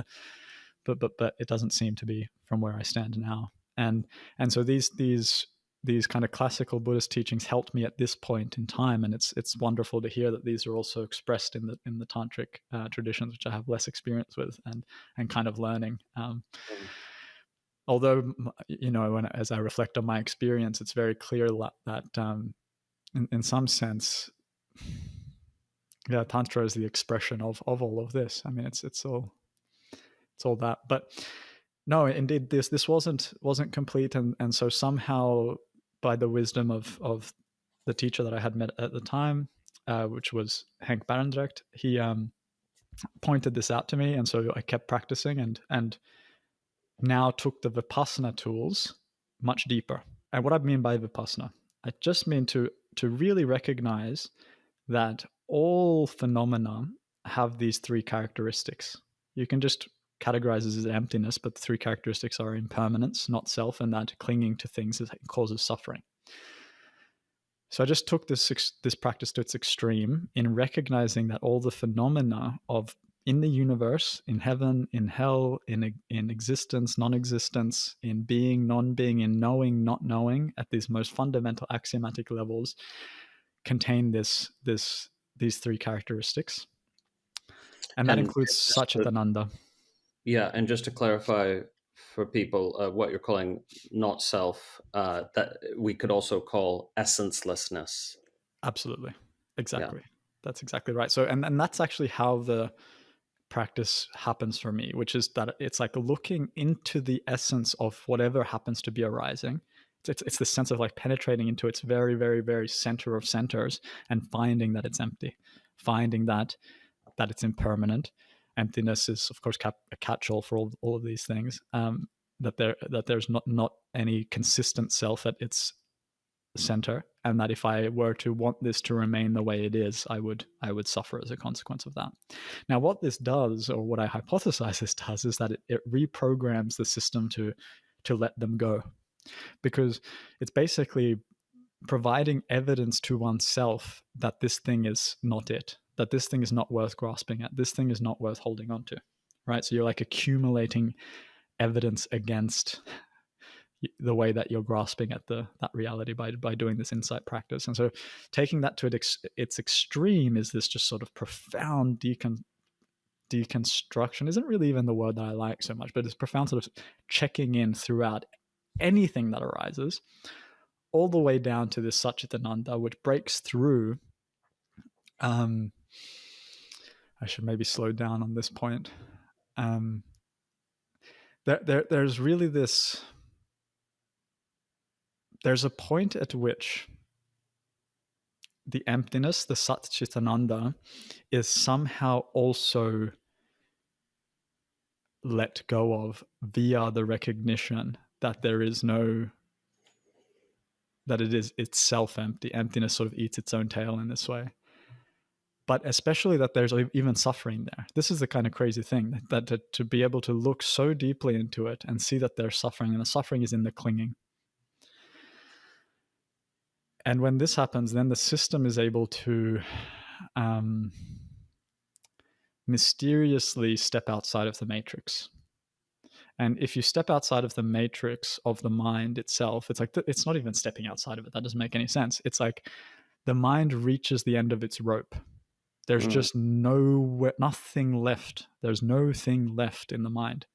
S2: it doesn't seem to be from where I stand now. And so these kind of classical Buddhist teachings helped me at this point in time, and it's wonderful to hear that these are also expressed in the tantric traditions, which I have less experience with, and kind of learning. Although, as I reflect on my experience, it's very clear that in some sense, yeah, Tantra is the expression of all of this. I mean, it's all that. But no, indeed, this wasn't complete, and so somehow, by the wisdom of the teacher that I had met at the time, which was Henk Barendrecht, he pointed this out to me, and so I kept practicing, and now took the Vipassana tools much deeper. And what I mean by Vipassana, I just mean to really recognize that all phenomena have these 3 characteristics. You can just categorize this as emptiness, but the 3 characteristics are impermanence, not self, and that clinging to things causes suffering. So I just took this practice to its extreme in recognizing that all the phenomena of in the universe, in heaven, in hell, in existence, non-existence, in being, non-being, in knowing, not knowing, at these most fundamental axiomatic levels, contain these 3 characteristics. And that includes Satchitananda.
S1: Yeah, and just to clarify for people, what you're calling not self, that we could also call essencelessness.
S2: Absolutely. Exactly. Yeah. That's exactly right. So, and that's actually how the practice happens for me, which is that it's like looking into the essence of whatever happens to be arising. It's the sense of like penetrating into its very, very, very center of centers and finding that it's empty, finding that it's impermanent. Emptiness is, of course, a catch-all for all of these things. That there's not any consistent self at its center, and that if I were to want this to remain the way it is, I would suffer as a consequence of that. Now, what this does, or what I hypothesize this does, is that it reprograms the system to let them go, because it's basically providing evidence to oneself that this thing is not it, that this thing is not worth grasping at, this thing is not worth holding on to, right? So you're like accumulating evidence against the way that you're grasping at that reality by doing this insight practice. And so taking that to its extreme is this just sort of profound deconstruction. Isn't really even the word that I like so much, but it's profound sort of checking in throughout anything that arises, all the way down to this Satchitananda, which breaks through. I should maybe slow down on this point. there's really this, there's a point at which the emptiness, the Sat Chit Ananda, is somehow also let go of via the recognition that there is no, that it is itself empty. Emptiness sort of eats its own tail in this way. But especially that there's even suffering there. This is the kind of crazy thing, that to be able to look so deeply into it and see that there's suffering, and the suffering is in the clinging. And when this happens, then the system is able to mysteriously step outside of the matrix. And if you step outside of the matrix of the mind itself, it's like, it's not even stepping outside of it. That doesn't make any sense. It's like the mind reaches the end of its rope. There's just nothing left. There's no thing left in the mind.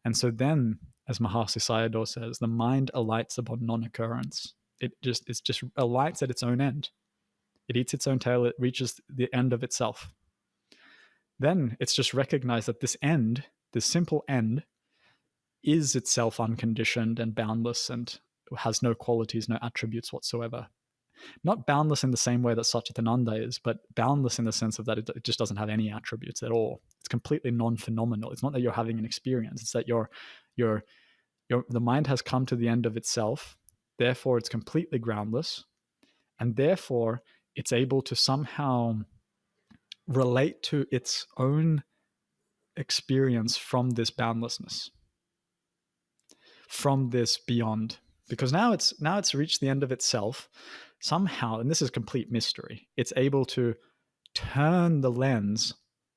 S2: And so then, as Mahasi Sayadaw says, the mind alights upon non-occurrence. It just alights at its own end. It eats its own tail. It reaches the end of itself. Then it's just recognized that this end, this simple end, is itself unconditioned and boundless and has no qualities, no attributes whatsoever. Not boundless in the same way that Satchitananda is, but boundless in the sense of that it just doesn't have any attributes at all. It's completely non-phenomenal. It's not that you're having an experience. It's that the mind has come to the end of itself. Therefore, it's completely groundless. And therefore, it's able to somehow relate to its own experience from this boundlessness, from this beyond. Because now it's reached the end of itself somehow, and this is complete mystery. It's able to turn the lens,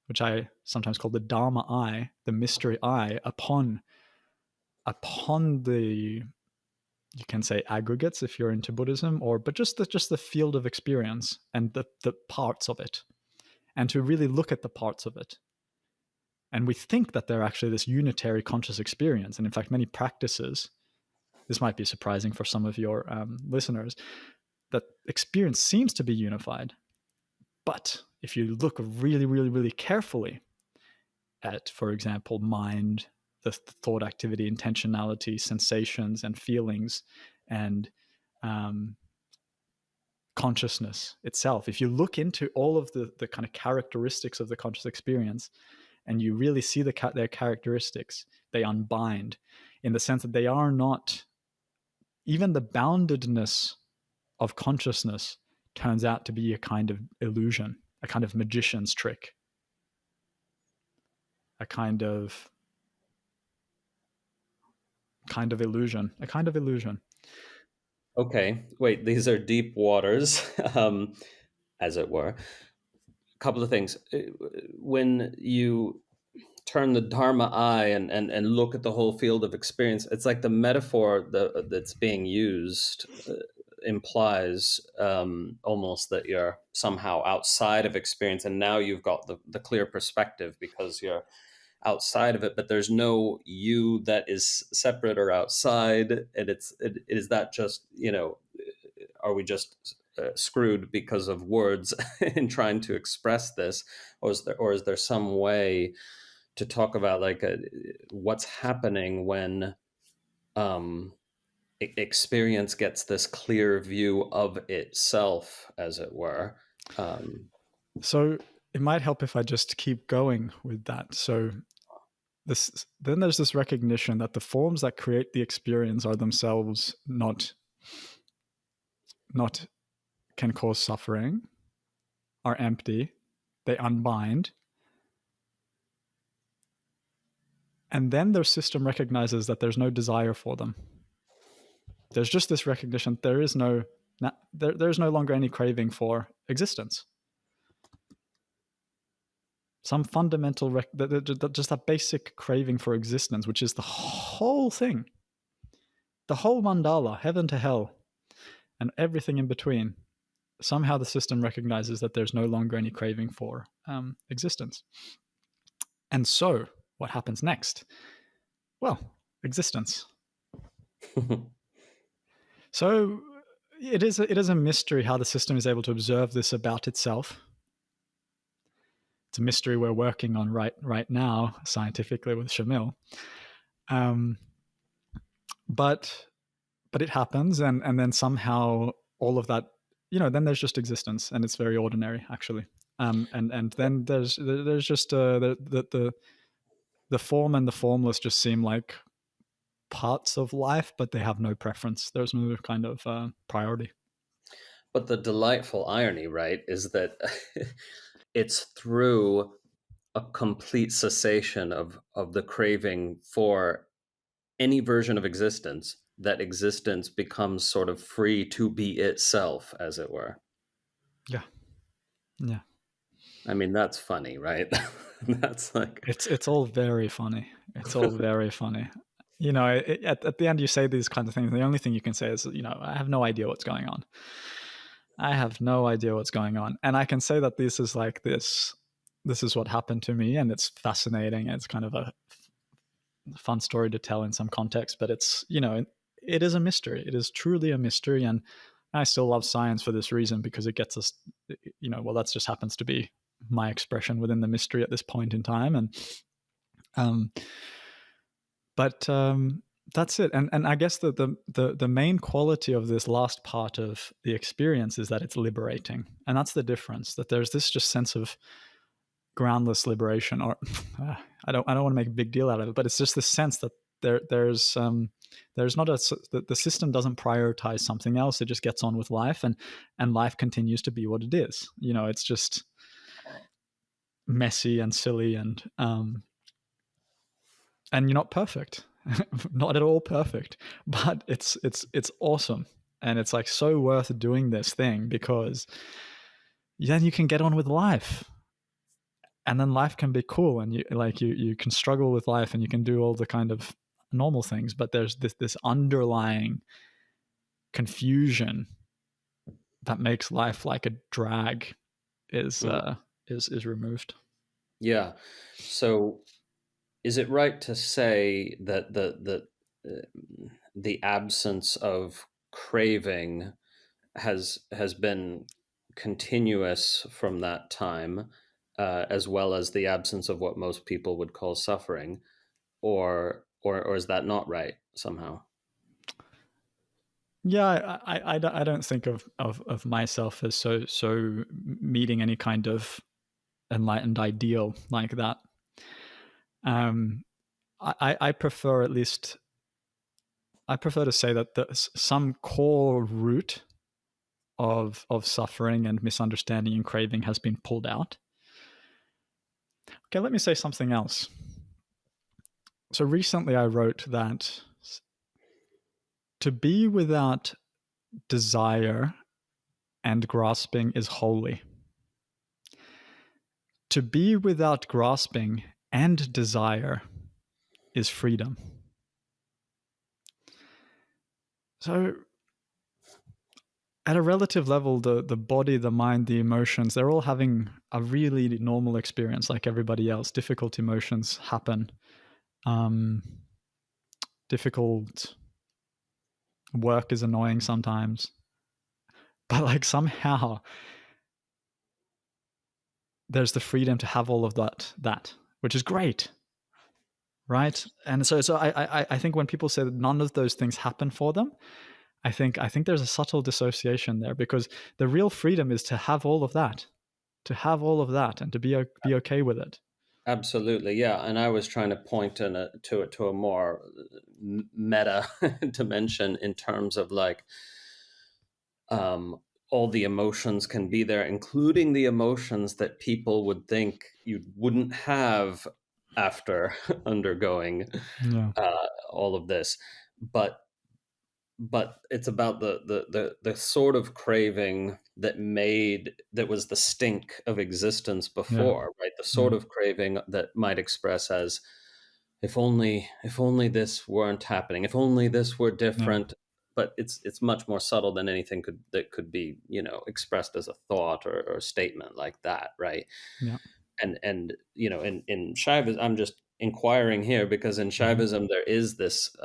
S2: which I sometimes call the Dharma eye, the mystery eye, upon the, you can say aggregates if you're into Buddhism, but just the field of experience and the parts of it, and to really look at the parts of it. And we think that they're actually this unitary conscious experience. And in fact, many practices, this might be surprising for some of your listeners, that experience seems to be unified. But if you look really, really, really carefully at, for example, mind, the thought activity, intentionality, sensations and feelings, and consciousness itself, if you look into all of the kind of characteristics of the conscious experience, and you really see their characteristics, they unbind in the sense that they are not, even the boundedness of consciousness turns out to be a kind of illusion, a kind of magician's trick, a kind of illusion.
S1: Okay, wait, these are deep waters, as it were. A couple of things. When you turn the Dharma eye and look at the whole field of experience, it's like the metaphor that's being used implies almost that you're somehow outside of experience, and now you've got the clear perspective because you're outside of it, but there's no you that is separate or outside. And it is that just, are we just screwed because of words in trying to express this, or is there some way to talk about like what's happening when experience gets this clear view of itself, as it were?
S2: So it might help if I just keep going with that. So then there's this recognition that the forms that create the experience are themselves not can cause suffering, are empty, they unbind. And then their system recognizes that there's no desire for them. There's just this recognition there's no longer any craving for existence. Some fundamental, just that basic craving for existence, which is the whole thing, the whole mandala, heaven to hell, and everything in between. Somehow the system recognizes that there's no longer any craving for existence. And so what happens next? Well, existence. So it is a mystery how the system is able to observe this about itself. It's a mystery we're working on right now scientifically with Shamil. Um, but it happens, and then somehow all of that, then there's just existence, and it's very ordinary, actually. And then there's just the form and the formless just seem like parts of life, but they have no preference. There's no kind of priority.
S1: But the delightful irony, right, is that it's through a complete cessation of the craving for any version of existence that existence becomes sort of free to be itself, as it were.
S2: Yeah, yeah.
S1: I mean, that's funny, right? That's like,
S2: It's all very funny. It's all very funny. At the end, you say these kinds of things. The only thing you can say is, I have no idea what's going on. I have no idea what's going on. And I can say that this is like this. This is what happened to me, and it's fascinating. It's kind of a fun story to tell in some context, but it's, it is a mystery. It is truly a mystery. And I still love science for this reason, because it gets us, well, that just happens to be my expression within the mystery at this point in time. And, but that's it. And I guess that the main quality of this last part of the experience is that it's liberating. And that's the difference, that there's this just sense of groundless liberation, or I don't want to make a big deal out of it, but it's just the sense that there's not the system doesn't prioritize something else. It just gets on with life, and life continues to be what it is. It's just messy and silly, and you're not perfect, not at all perfect, but it's awesome, and it's like so worth doing this thing, because then you can get on with life. And then life can be cool, and you can struggle with life, and you can do all the kind of normal things, but there's this underlying confusion that makes life like a drag is removed.
S1: yeah. So is it right to say that the absence of craving has been continuous from that time, as well as the absence of what most people would call suffering, or is that not right somehow?
S2: Yeah, I don't think of myself as so meeting any kind of enlightened ideal like that. I prefer, at least, I prefer to say that there's some core root of suffering and misunderstanding and craving has been pulled out. Okay, let me say something else. So recently I wrote that to be without desire and grasping is holy. To be without grasping and desire is freedom. So at a relative level, the body, the mind, the emotions, they're all having a really normal experience like everybody else. Difficult emotions happen. Difficult work is annoying sometimes. But like somehow there's the freedom to have all of that, which is great. Right? And so I think when people say that none of those things happen for them, I think there's a subtle dissociation there, because the real freedom is to have all of that, and to be okay with it.
S1: Absolutely, yeah. And I was trying to point to a more meta dimension, in terms of like, all the emotions can be there, including the emotions that people would think you wouldn't have after undergoing
S2: Yeah.
S1: all of this. But it's about the sort of craving that was the stink of existence
S2: Yeah.
S1: before, right? The
S2: Yeah.
S1: sort of craving that might express as, if only this weren't happening, if only this were
S2: Yeah.
S1: different. But it's much more subtle than anything that could be, expressed as a thought or a statement like that, right?
S2: Yeah.
S1: And in Shaivism, I'm just inquiring here because in
S2: Mm-hmm.
S1: Shaivism there is this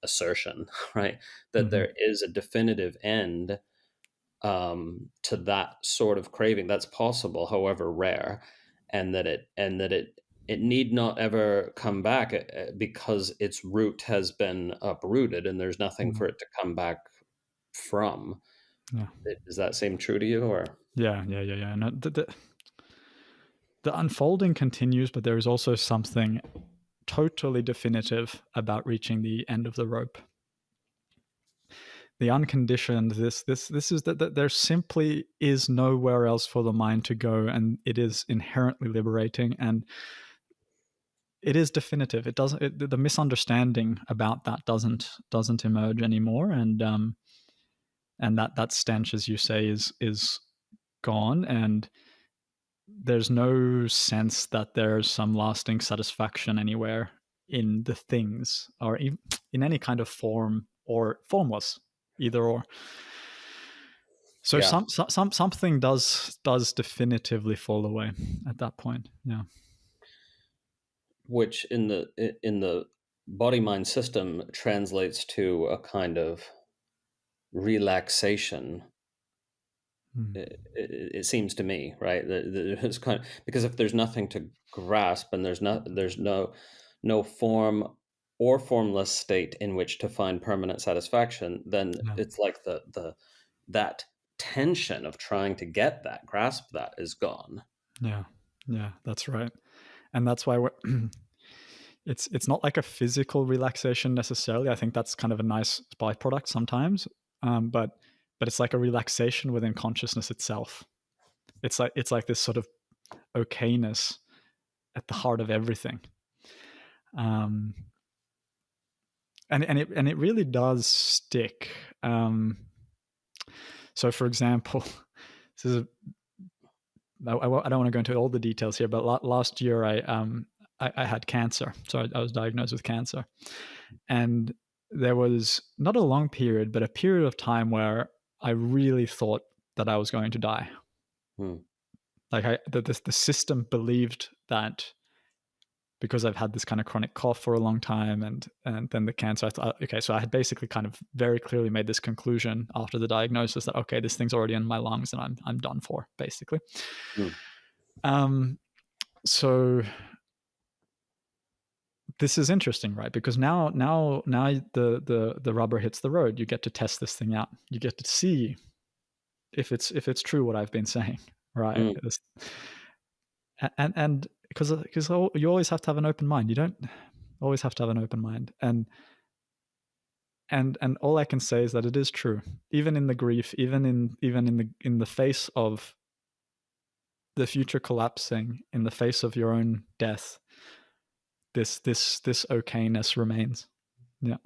S1: assertion, right, that
S2: Mm-hmm.
S1: there is a definitive end, to that sort of craving that's possible, however rare, and that it it need not ever come back because its root has been uprooted and there's nothing for
S2: Mm.
S1: it to come back from.
S2: Yeah.
S1: Does that seem true to you, or?
S2: Yeah. No, the unfolding continues, but there is also something totally definitive about reaching the end of the rope. The unconditioned, this is that there simply is nowhere else for the mind to go, and it is inherently liberating, and it is definitive. It doesn't. The misunderstanding about that doesn't emerge anymore, and that stench, as you say, is gone, and there's no sense that there's some lasting satisfaction anywhere in the things, or in any kind of form or formless, either or. So
S1: Yeah,
S2: something does definitively fall away at that point. Yeah.
S1: which in the body mind system translates to a kind of relaxation.
S2: Mm.
S1: It seems to me, right? It's kind of, because if there's nothing to grasp and there's no form or formless state in which to find permanent satisfaction, then
S2: Yeah.
S1: it's like that tension of trying to get that, grasp that, is gone.
S2: Yeah. Yeah. That's right. And that's why it's not like a physical relaxation necessarily. I think that's kind of a nice byproduct sometimes, but it's like a relaxation within consciousness itself. It's like this sort of okayness at the heart of everything, um, and it really does stick. So, for example, this is I don't want to go into all the details here, but last year I had cancer, so I was diagnosed with cancer, and there was not a long period, but a period of time where I really thought that I was going to die.
S1: Hmm.
S2: Like the system believed that because I've had this kind of chronic cough for a long time, and then the cancer, I thought, okay, so I had basically kind of very clearly made this conclusion after the diagnosis that, okay, this thing's already in my lungs and I'm done for, basically.
S1: Hmm.
S2: So this is interesting, right? Because now the rubber hits the road. You get to test this thing out. You get to see if it's true what I've been saying, right?
S1: Hmm.
S2: And because you always have to have an open mind. You don't always have to have an open mind, and all I can say is that it is true, even in the grief, even in the face of the future collapsing, in the face of your own death, this okayness remains. Yeah.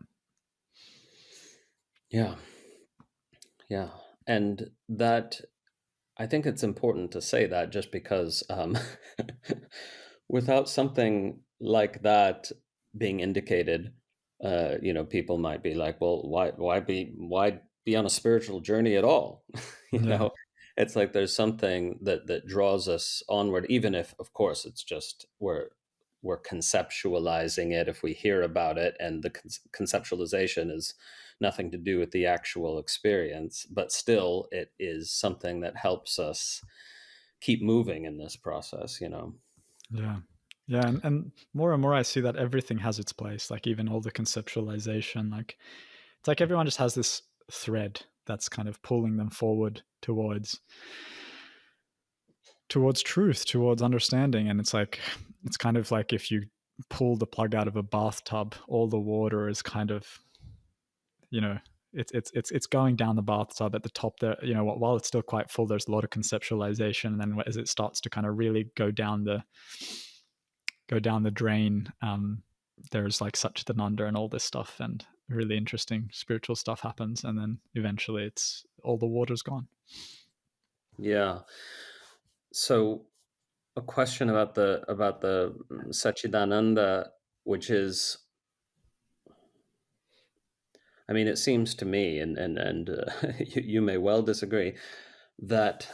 S1: Yeah. Yeah. And that, I think it's important to say that, just because without something like that being indicated, people might be like, well, why be on a spiritual journey at all?
S2: Yeah.
S1: It's like there's something that draws us onward, even if, of course, it's just we're conceptualizing it if we hear about it, and the conceptualization is nothing to do with the actual experience, but still it is something that helps us keep moving in this process.
S2: Yeah. Yeah. And more and more I see that everything has its place, like even all the conceptualization. Like it's like everyone just has this thread that's kind of pulling them forward towards truth, towards understanding. And it's kind of like if you pull the plug out of a bathtub, all the water is kind of, you know, it's going down the bathtub at the top there. While it's still quite full, there's a lot of conceptualization, and then as it starts to kind of really go down the drain, there's like such an under and all this stuff, and really interesting spiritual stuff happens, and then eventually it's all the water's gone.
S1: Yeah. So a question about the Satchidananda, which is, I mean, it seems to me, and you may well disagree, that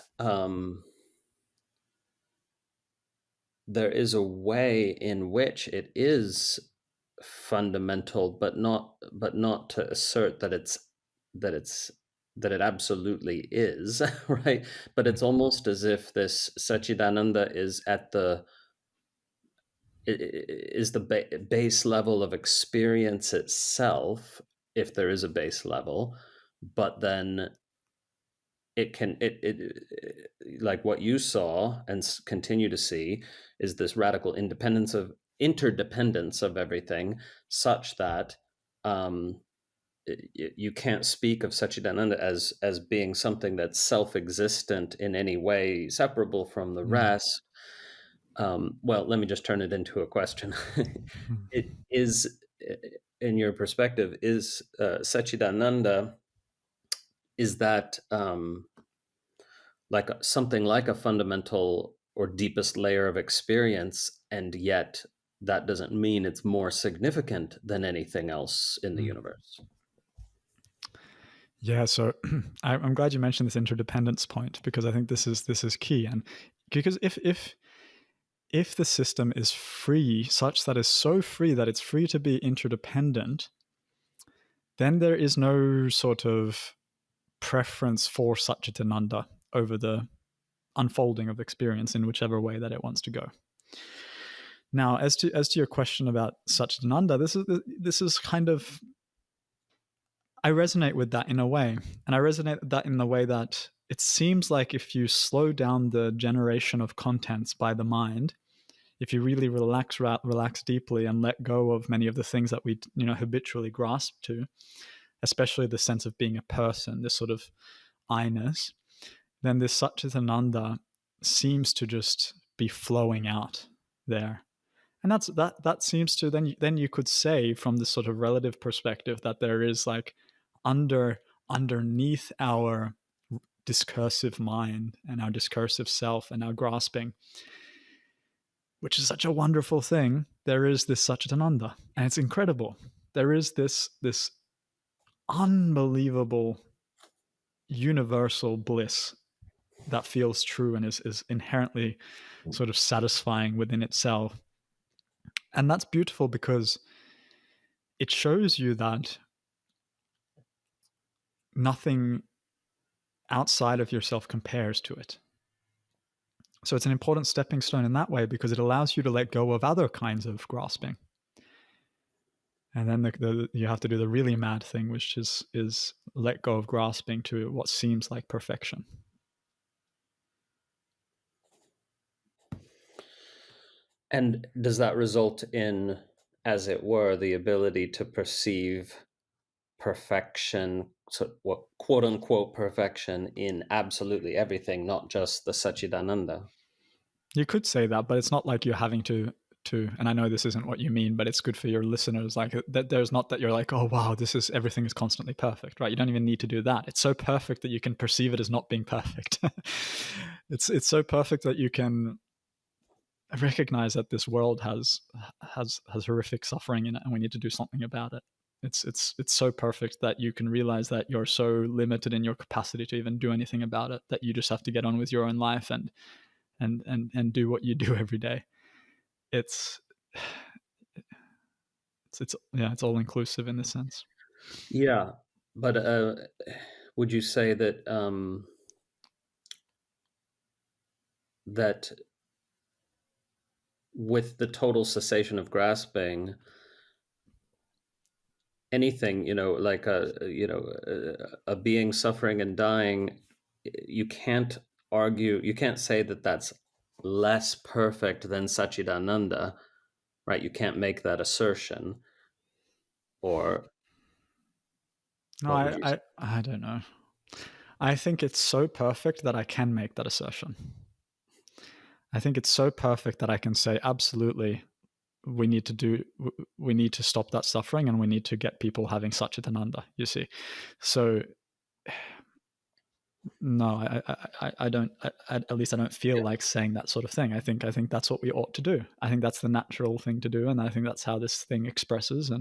S1: there is a way in which it is fundamental, but not to assert that it absolutely is, right? But it's almost as if this Satchidananda is is the base level of experience itself, if there is a base level, but then it can like what you saw and continue to see is this radical interdependence of everything, such that you can't speak of Satchidananda as being something that's self-existent in any way, separable from the rest. Well, let me just turn it into a question. It is, in your perspective, is Satchidananda, is that like something like a fundamental or deepest layer of experience, and yet that doesn't mean it's more significant than anything else in the universe?
S2: Yeah, so I'm glad you mentioned this interdependence point, because I think this is key. And because if the system is free, such that is so free that it's free to be interdependent, then there is no sort of preference for Satchitananda over the unfolding of experience in whichever way that it wants to go. Now, as to your question about Satchitananda, this is kind of, I resonate with that in a way, and I resonate with that in the way that it seems like if you slow down the generation of contents by the mind, if you really relax deeply and let go of many of the things that we habitually grasp to, especially the sense of being a person, this sort of I-ness, then this Satchitananda seems to just be flowing out there. And that seems to then you could say, from this sort of relative perspective, that there is like underneath our discursive mind and our discursive self and our grasping, which is such a wonderful thing, there is this Satchitananda, and it's incredible. There is this unbelievable universal bliss that feels true and is inherently sort of satisfying within itself. And that's beautiful because it shows you that nothing outside of yourself compares to it. So it's an important stepping stone in that way, because it allows you to let go of other kinds of grasping. And then you have to do the really mad thing, which is let go of grasping to what seems like perfection.
S1: And does that result in, as it were, the ability to perceive perfection, so what quote unquote perfection, in absolutely everything, not just the Satchidananda?
S2: You could say that, but it's not like you're having to, and I know this isn't what you mean, but it's good for your listeners, like that there's not that you're like, oh wow, everything is constantly perfect, right? You don't even need to do that. It's so perfect that you can perceive it as not being perfect. It's so perfect that you can recognize that this world has horrific suffering in it, and we need to do something about it. It's so perfect that you can realize that you're so limited in your capacity to even do anything about it, that you just have to get on with your own life and do what you do every day. It's it's all inclusive in this sense.
S1: Yeah, but would you say that that with the total cessation of grasping, anything, like a being suffering and dying, you can't you can't say that that's less perfect than Satchidananda, right? You can't make that assertion. Or
S2: No,
S1: what would you say?
S2: I don't know. I think it's so perfect that I can make that assertion. I think it's so perfect that I can say, absolutely, we need to stop that suffering, and we need to get people having Satchitananda, you see. So no, I don't, at least I don't feel like saying that sort of thing. I think that's what we ought to do. I think that's the natural thing to do, and I think that's how this thing expresses,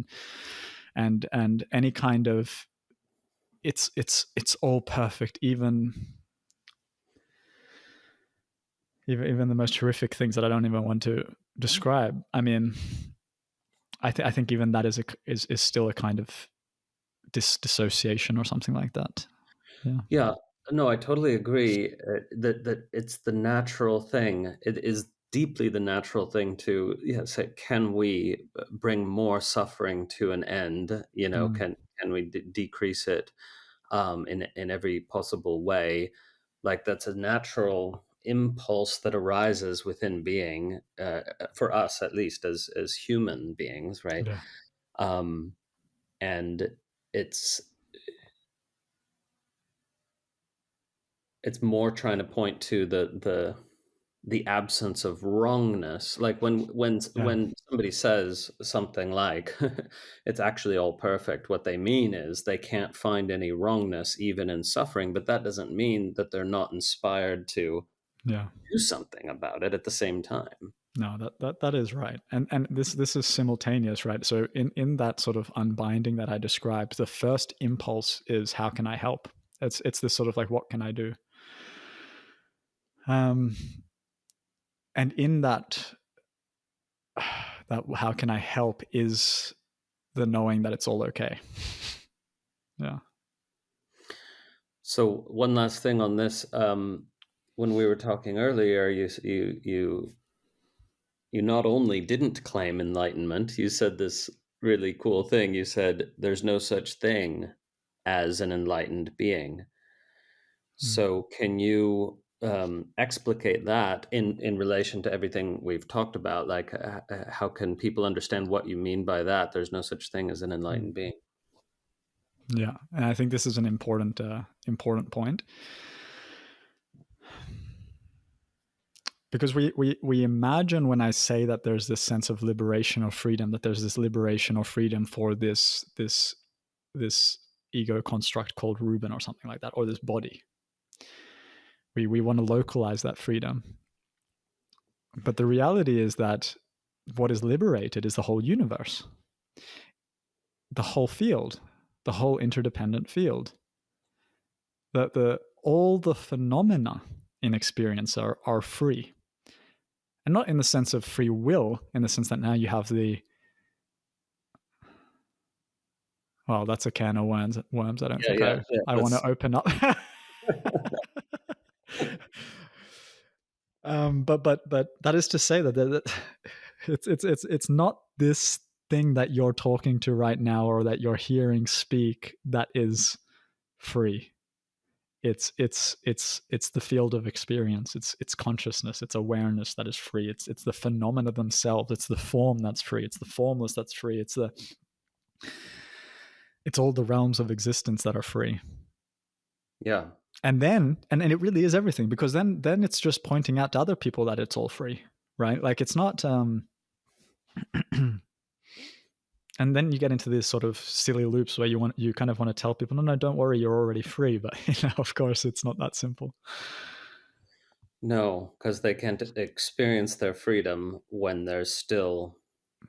S2: and any kind of, it's all perfect, even the most horrific things that I don't even want to describe. I mean, I think even that is still a kind of dissociation or something like that.
S1: Yeah, no, I totally agree, that it's the natural thing. It is deeply the natural thing to say, can we bring more suffering to an end?
S2: Mm,
S1: Can we decrease it in every possible way? Like, that's a natural impulse that arises within being, for us at least, as human beings, right?
S2: yeah,
S1: um, and it's it's more trying to point to the absence of wrongness. Like,
S2: yeah,
S1: when somebody says something like it's actually all perfect, what they mean is they can't find any wrongness even in suffering, but that doesn't mean that they're not inspired to
S2: yeah.
S1: do something about it at the same time.
S2: No, that is right, and this is simultaneous, right? So in that sort of unbinding that I described, the first impulse is how can I help? It's this sort of like what can I do? Um, and in that that how can I help is the knowing that it's all okay. Yeah.
S1: So one last thing on this. When we were talking earlier, you not only didn't claim enlightenment, you said this really cool thing. You said there's no such thing as an enlightened being.
S2: Mm.
S1: So can you explicate that in relation to everything we've talked about? Like, how can people understand what you mean by that? There's no such thing as an
S2: Mm.
S1: enlightened being.
S2: Yeah, and I think this is an important point, because we imagine when I say that there's this sense of liberation or freedom, that there's this liberation or freedom for this ego construct called Ruben or something like that, or this body. We want to localize that freedom, but the reality is that what is liberated is the whole universe, the whole field, the whole interdependent field. That the all the phenomena in experience are free, and not in the sense of free will, in the sense that now you have the, well, that's a can of worms I don't
S1: Yeah,
S2: think
S1: yeah, yeah.
S2: I want to open up. But that is to say that it's not this thing that you're talking to right now or that you're hearing speak that is free. It's the field of experience. It's consciousness. It's awareness that is free. It's the phenomena themselves. It's the form that's free. It's the formless that's free. It's all the realms of existence that are free.
S1: Yeah.
S2: And then and it really is everything, because then it's just pointing out to other people that it's all free, right? Like, it's not and then you get into these sort of silly loops where you kind of want to tell people, no, don't worry, you're already free. But of course it's not that simple.
S1: No, because they can't experience their freedom when there's still.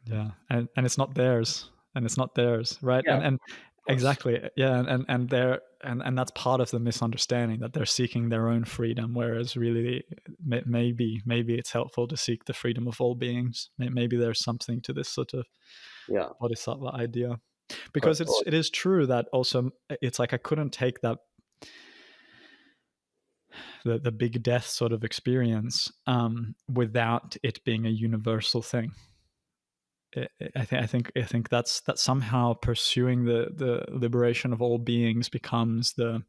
S2: Yeah, and it's not theirs, and it's not theirs, right?
S1: Yeah,
S2: And
S1: of course.
S2: exactly, yeah, and they're and that's part of the misunderstanding, that they're seeking their own freedom, whereas really maybe it's helpful to seek the freedom of all beings. Maybe there's something to this sort of
S1: Yeah.
S2: bodhisattva idea, because
S1: Or, or
S2: it is true that also it's like I couldn't take that the big death sort of experience without it being a universal thing. I think that's that somehow pursuing the liberation of all beings becomes the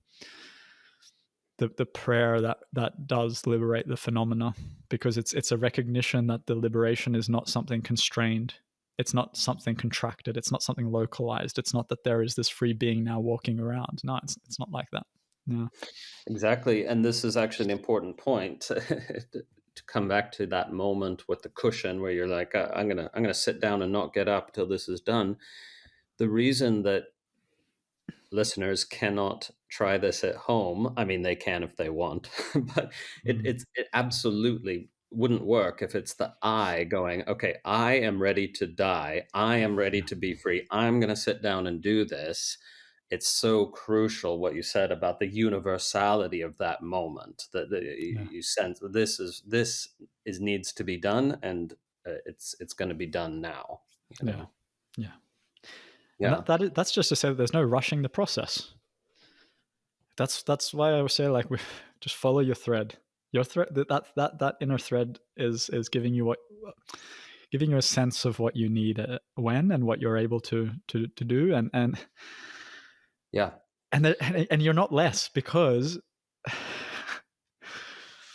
S2: prayer that does liberate the phenomena, because it's a recognition that the liberation is not something constrained, it's not something contracted, it's not something localized, it's not that there is this free being now walking around. No, it's not like that. Yeah.
S1: exactly, and this is actually an important point to come back to that moment with the cushion where you're like, I'm gonna sit down and not get up till this is done. The reason that listeners cannot try this at home, I mean, they can if they want, but
S2: Mm.
S1: it absolutely wouldn't work if it's the I going, okay, I am ready to die, I am ready
S2: Yeah.
S1: to be free, I'm going to sit down and do this. It's so crucial what you said about the universality of that moment, that
S2: Yeah.
S1: you sense that this is needs to be done, and it's going to be done now. You
S2: Yeah.
S1: know,
S2: Yeah. And
S1: yeah,
S2: that's just to say that there's no rushing the process. That's why I would say, like, just follow your thread. Your thread, that inner thread is giving you a sense of what you need when, and what you're able to do,
S1: Yeah,
S2: and you're not less, because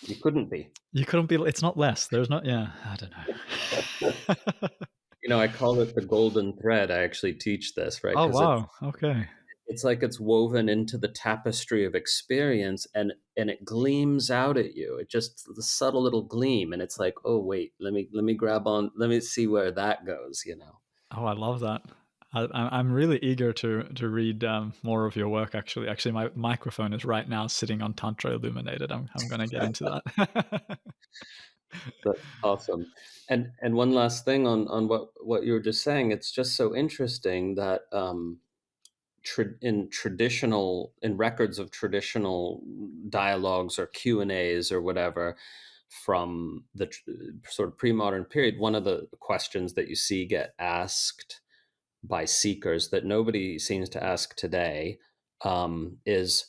S1: you couldn't be.
S2: you couldn't be. It's not less. There's not. Yeah, I don't know.
S1: I call it the golden thread. I actually teach this, right?
S2: Oh
S1: Because
S2: wow. Okay.
S1: it's like it's woven into the tapestry of experience, and it gleams out at you. It just, the subtle little gleam, and it's like, oh wait, let me grab on, let me see where that goes.
S2: Oh, I love that. I'm really eager to read more of your work. Actually, my microphone is right now sitting on Tantra Illuminated. I'm going to get into that.
S1: That's awesome. And one last thing on what you were just saying. It's just so interesting that in records of traditional dialogues or Q&As or whatever from the sort of pre-modern period, one of the questions that you see get asked by seekers that nobody seems to ask today is,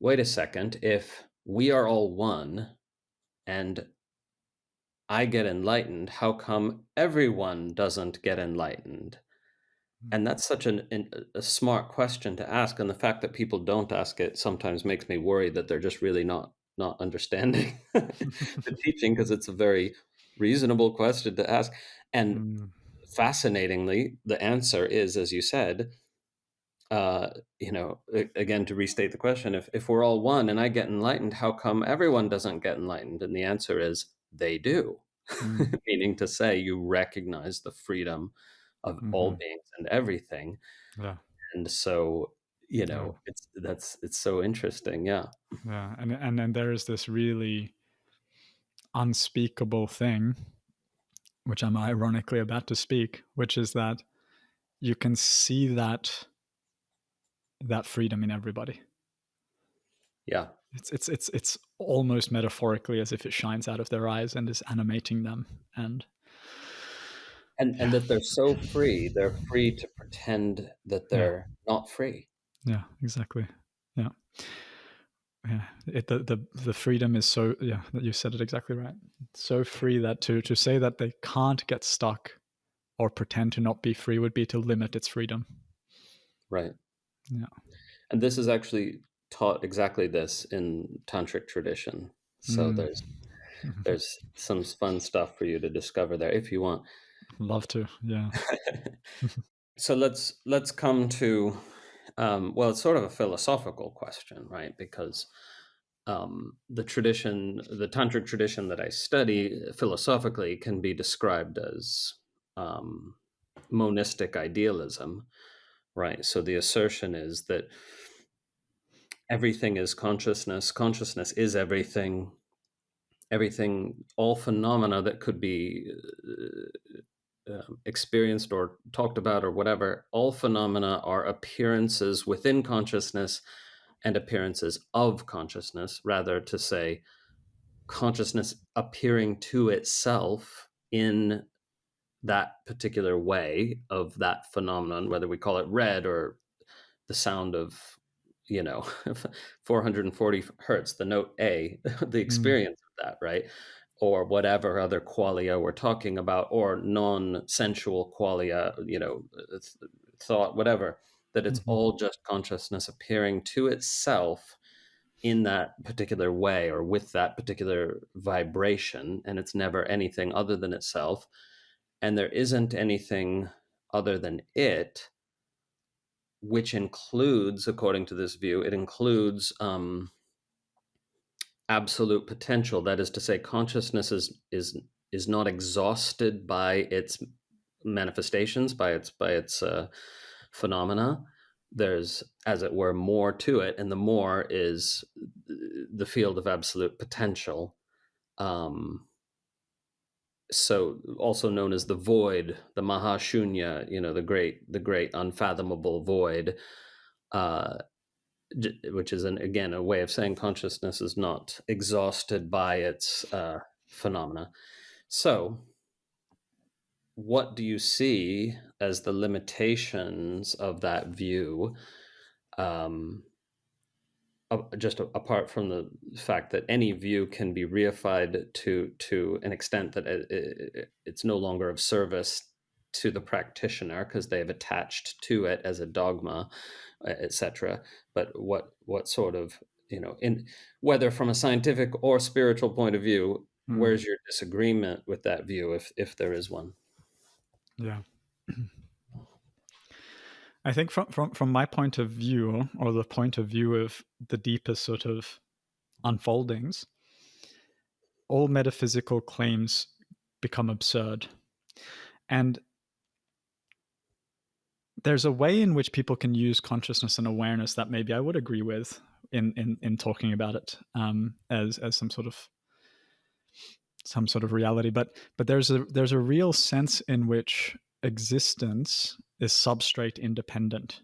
S1: wait a second, if we are all one and I get enlightened, how come everyone doesn't get enlightened? And that's such a smart question to ask, and the fact that people don't ask it sometimes makes me worry that they're just really not understanding the teaching, because it's a very reasonable question to ask. And
S2: Mm,
S1: fascinatingly, the answer is, as you said, again, to restate the question, if we're all one and I get enlightened, how come everyone doesn't get enlightened? And the answer is they do.
S2: mm,
S1: Meaning to say, you recognize the freedom of all
S2: mhm.
S1: beings and everything.
S2: Yeah,
S1: And so,
S2: yeah,
S1: it's so interesting. Yeah.
S2: yeah. And then there is this really unspeakable thing, which I'm ironically about to speak, which is that you can see that freedom in everybody.
S1: Yeah.
S2: It's almost metaphorically as if it shines out of their eyes and is animating them. And
S1: And
S2: yeah,
S1: that they're so free, they're free to pretend that
S2: yeah,
S1: they're not free.
S2: yeah, exactly. Yeah, yeah. The freedom is so, yeah, that you said it exactly right. So free that to say that they can't get stuck or pretend to not be free would be to limit its freedom.
S1: Right.
S2: Yeah.
S1: And this is actually taught exactly this in tantric tradition. So
S2: Mm.
S1: there's some fun stuff for you to discover there if you want.
S2: Love to. Yeah.
S1: So let's come to well, it's sort of a philosophical question, right? Because the tantric tradition that I study philosophically can be described as um, monistic idealism, right? So the assertion is that everything is consciousness, consciousness is everything, all phenomena that could be experienced or talked about or whatever, all phenomena are appearances within consciousness and appearances of consciousness, rather to say consciousness appearing to itself in that particular way of that phenomenon, whether we call it red or the sound of, you know, 440 hertz, the note A, the
S2: Mm.
S1: experience of that, right? Or whatever other qualia we're talking about, or non-sensual qualia, thought, whatever, that it's
S2: Mhm.
S1: all just consciousness appearing to itself in that particular way or with that particular vibration, and it's never anything other than itself, and there isn't anything other than it, which includes, according to this view, it includes absolute potential. That is to say, consciousness is not exhausted by its manifestations, by its phenomena. There's, as it were, more to it, and the more is the field of absolute potential. Um, so, also known as the void, the Mahashunya, the great unfathomable void. Uh, which is again a way of saying consciousness is not exhausted by its phenomena. So, what do you see as the limitations of that view? Um, just apart from the fact that any view can be reified to an extent that it's no longer of service to the practitioner because they've attached to it as a dogma, etc. But what sort of, in whether from a scientific or spiritual point of view,
S2: Mm.
S1: where's your disagreement with that view, if there is one?
S2: Yeah. I think from my point of view, or the point of view of the deepest sort of unfoldings, all metaphysical claims become absurd. And there's a way in which people can use consciousness and awareness that maybe I would agree with in talking about it as some sort of reality. But there's a real sense in which existence is substrate independent.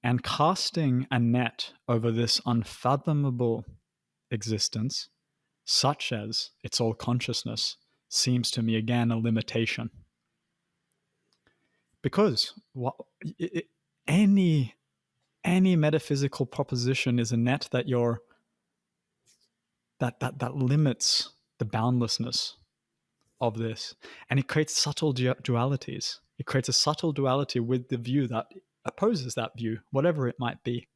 S2: And casting a net over this unfathomable existence, such as it's all consciousness, seems to me again a limitation. Because any metaphysical proposition is a net that that limits the boundlessness of this, and it creates subtle dualities. It creates a subtle duality with the view that opposes that view, whatever it might be.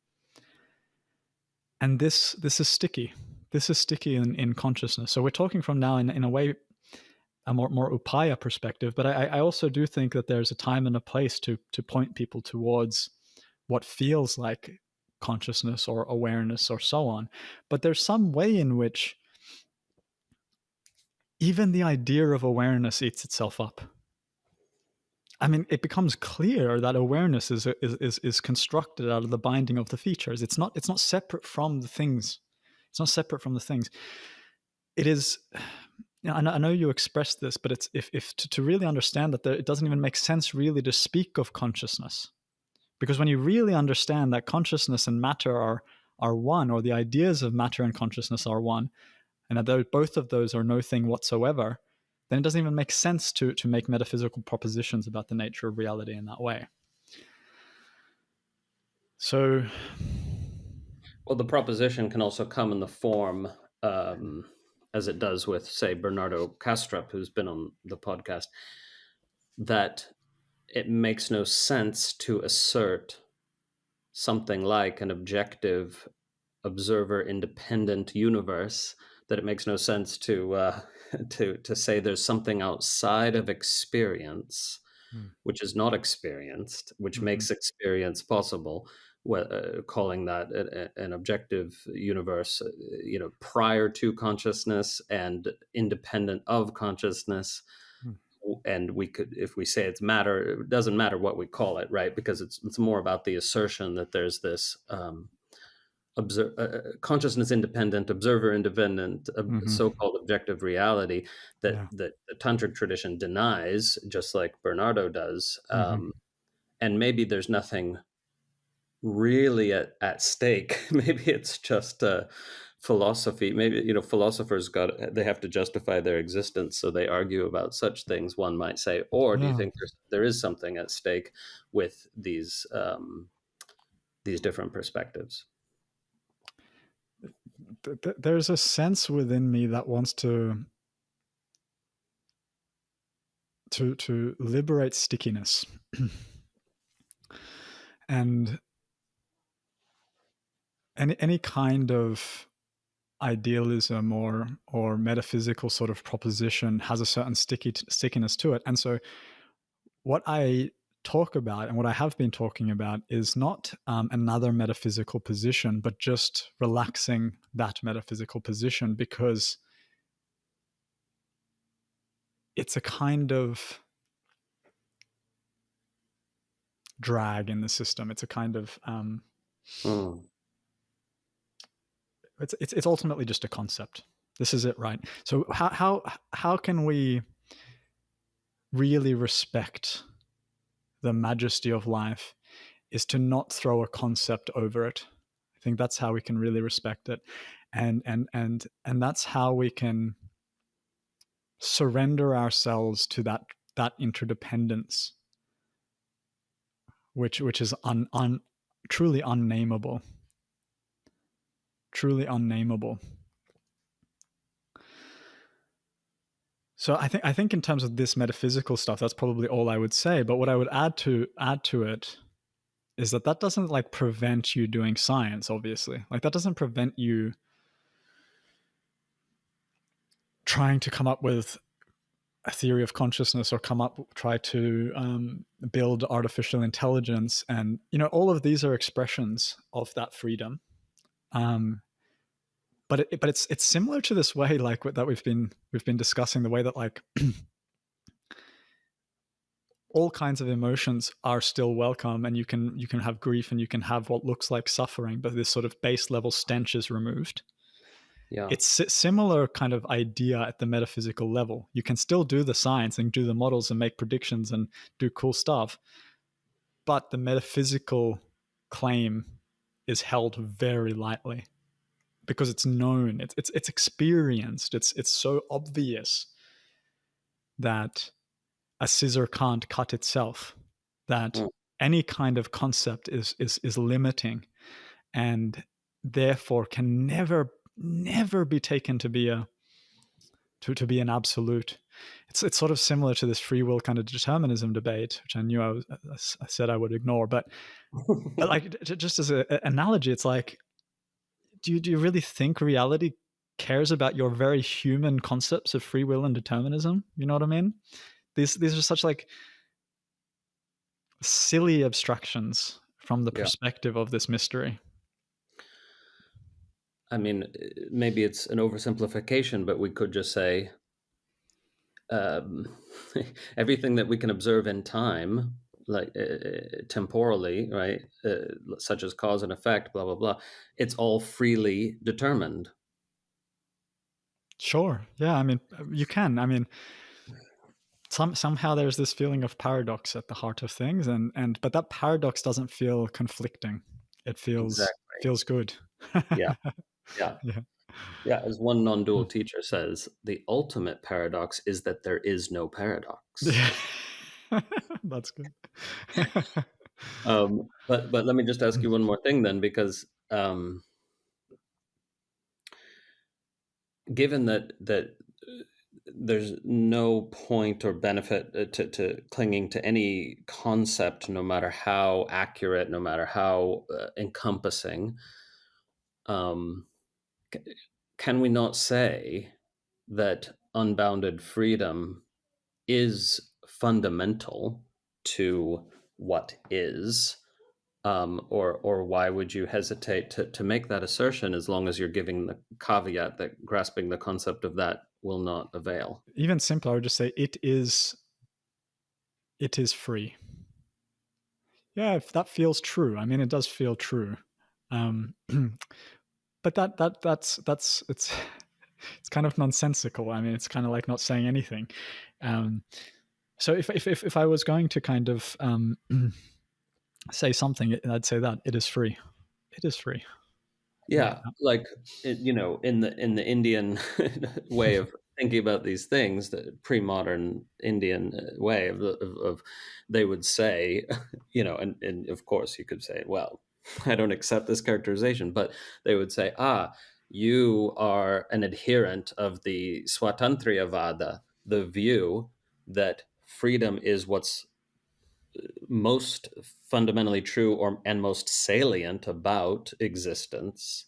S2: And this is sticky. This is sticky in consciousness. So we're talking from now in a way a more upaya perspective, but I also do think that there's a time and a place to point people towards what feels like consciousness or awareness or so on. But there's some way in which even the idea of awareness eats itself up. I mean, it becomes clear that awareness is constructed out of the binding of the features. It's not separate from the things. It's not separate from the things. It is. I know you expressed this, but it's if to really understand that it doesn't even make sense really to speak of consciousness, because when you really understand that consciousness and matter are one, or the ideas of matter and consciousness are one, and that both of those are no thing whatsoever, then it doesn't even make sense to make metaphysical propositions about the nature of reality in that way. So,
S1: Well, the proposition can also come in the form, as it does with, say, Bernardo Kastrup, who's been on the podcast, that it makes no sense to assert something like an objective, observer independent universe, that it makes no sense to to say there's something outside of experience which is not experienced, which makes experience possible, calling that an objective universe, prior to consciousness and independent of consciousness. And we could, if we say it's matter, it doesn't matter what we call it, right? Because it's more about the assertion that there's this consciousness independent, observer independent, so-called objective reality that the tantric tradition denies, just like Bernardo does. And maybe there's nothing really at stake. Maybe it's just philosophy. Maybe philosophers they have to justify their existence, so they argue about such things, one might say. Or do you think there is something at stake with these different perspectives?
S2: There's a sense within me that wants to liberate stickiness. And any kind of idealism or metaphysical sort of proposition has a certain stickiness to it. And so what I talk about and what I have been talking about is not another metaphysical position, but just relaxing that metaphysical position, because it's a kind of drag in the system. It's a kind of it's ultimately just a concept. This is it, right? So how can we really respect the majesty of life is to not throw a concept over it. I think that's how we can really respect it. And that's how we can surrender ourselves to that interdependence, which is truly unnameable. truly unnameable. So I think in terms of this metaphysical stuff, that's probably all I would say. But what I would add to it is that doesn't like prevent you doing science, obviously. Like that doesn't prevent you trying to come up with a theory of consciousness or try to build artificial intelligence. And, all of these are expressions of that freedom. But it's similar to this way, like that we've been discussing, the way that like all kinds of emotions are still welcome, and you can have grief and you can have what looks like suffering, but this sort of base level stench is removed.
S1: Yeah.
S2: It's a similar kind of idea at the metaphysical level. You can still do the science and do the models and make predictions and do cool stuff, but the metaphysical claim is held very lightly because it's known, it's experienced, it's so obvious that a scissor can't cut itself, that any kind of concept is limiting, and therefore can never be taken to be to be an absolute. It's sort of similar to this free will kind of determinism debate, which I knew I said I would ignore, but like just as an analogy, it's like, do you really think reality cares about your very human concepts of free will and determinism? You know what I mean? These are such like silly abstractions from the perspective of this mystery.
S1: I mean, maybe it's an oversimplification, but we could just say everything that we can observe in time, like temporally, right, such as cause and effect, blah, blah, blah, it's all freely determined.
S2: Sure. Yeah. I mean, you can. I mean, somehow there's this feeling of paradox at the heart of things, but that paradox doesn't feel conflicting. It feels good.
S1: Yeah. Yeah.
S2: Yeah.
S1: Yeah. As one non-dual teacher says, the ultimate paradox is that there is no paradox.
S2: That's good.
S1: But let me just ask you one more thing then, because given that there's no point or benefit to clinging to any concept, no matter how accurate, no matter how encompassing, can we not say that unbounded freedom is fundamental to what is? Or why would you hesitate to make that assertion, as long as you're giving the caveat that grasping the concept of that will not avail?
S2: Even simpler, I would just say it is free. Yeah, if that feels true. I mean, it does feel true. But that's it's kind of nonsensical. I mean, it's kind of like not saying anything. So if I was going to kind of say something, I'd say that it is free. It is free.
S1: Yeah, like in the Indian way of thinking about these things, the pre-modern Indian way of they would say, and of course you could say, well, I don't accept this characterization, but they would say, you are an adherent of the Theravada, the view that freedom is what's most fundamentally true and most salient about existence.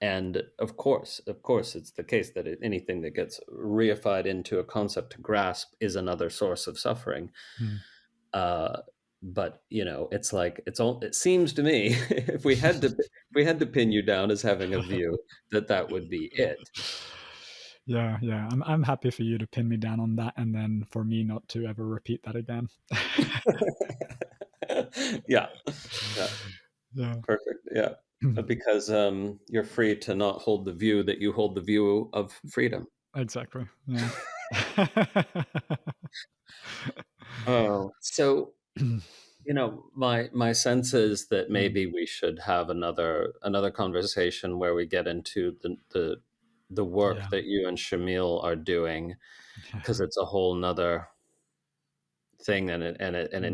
S1: And of course, it's the case that anything that gets reified into a concept to grasp is another source of suffering. But it's like it seems to me if we had to pin you down as having a view, that would be it.
S2: Yeah, I'm happy for you to pin me down on that, and then for me not to ever repeat that again.
S1: Yeah.
S2: Yeah.
S1: Perfect. Yeah. Because you're free to not hold the view that you hold the view of freedom.
S2: Exactly. Yeah.
S1: Oh, so my sense is that maybe we should have another conversation where we get into the work that you and Shamil are doing, because it's a whole nother thing, and it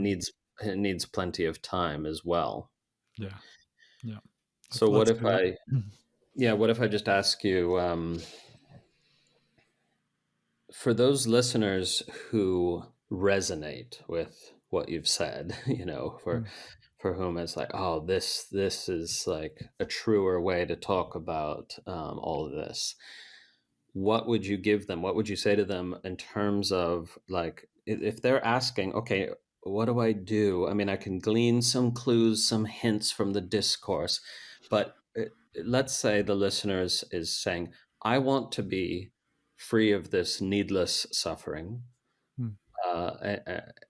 S1: needs plenty of time as well.
S2: Yeah.
S1: So what
S2: Let's
S1: if
S2: do that.
S1: what if I just ask you, for those listeners who resonate with what you've said,
S2: Mm,
S1: for whom it's like, oh, this is like a truer way to talk about all of this. What would you give them? What would you say to them in terms of like, if they're asking, okay, what do I do? I mean, I can glean some clues, some hints from the discourse, but let's say the listeners is saying, I want to be free of this needless suffering.
S2: mm,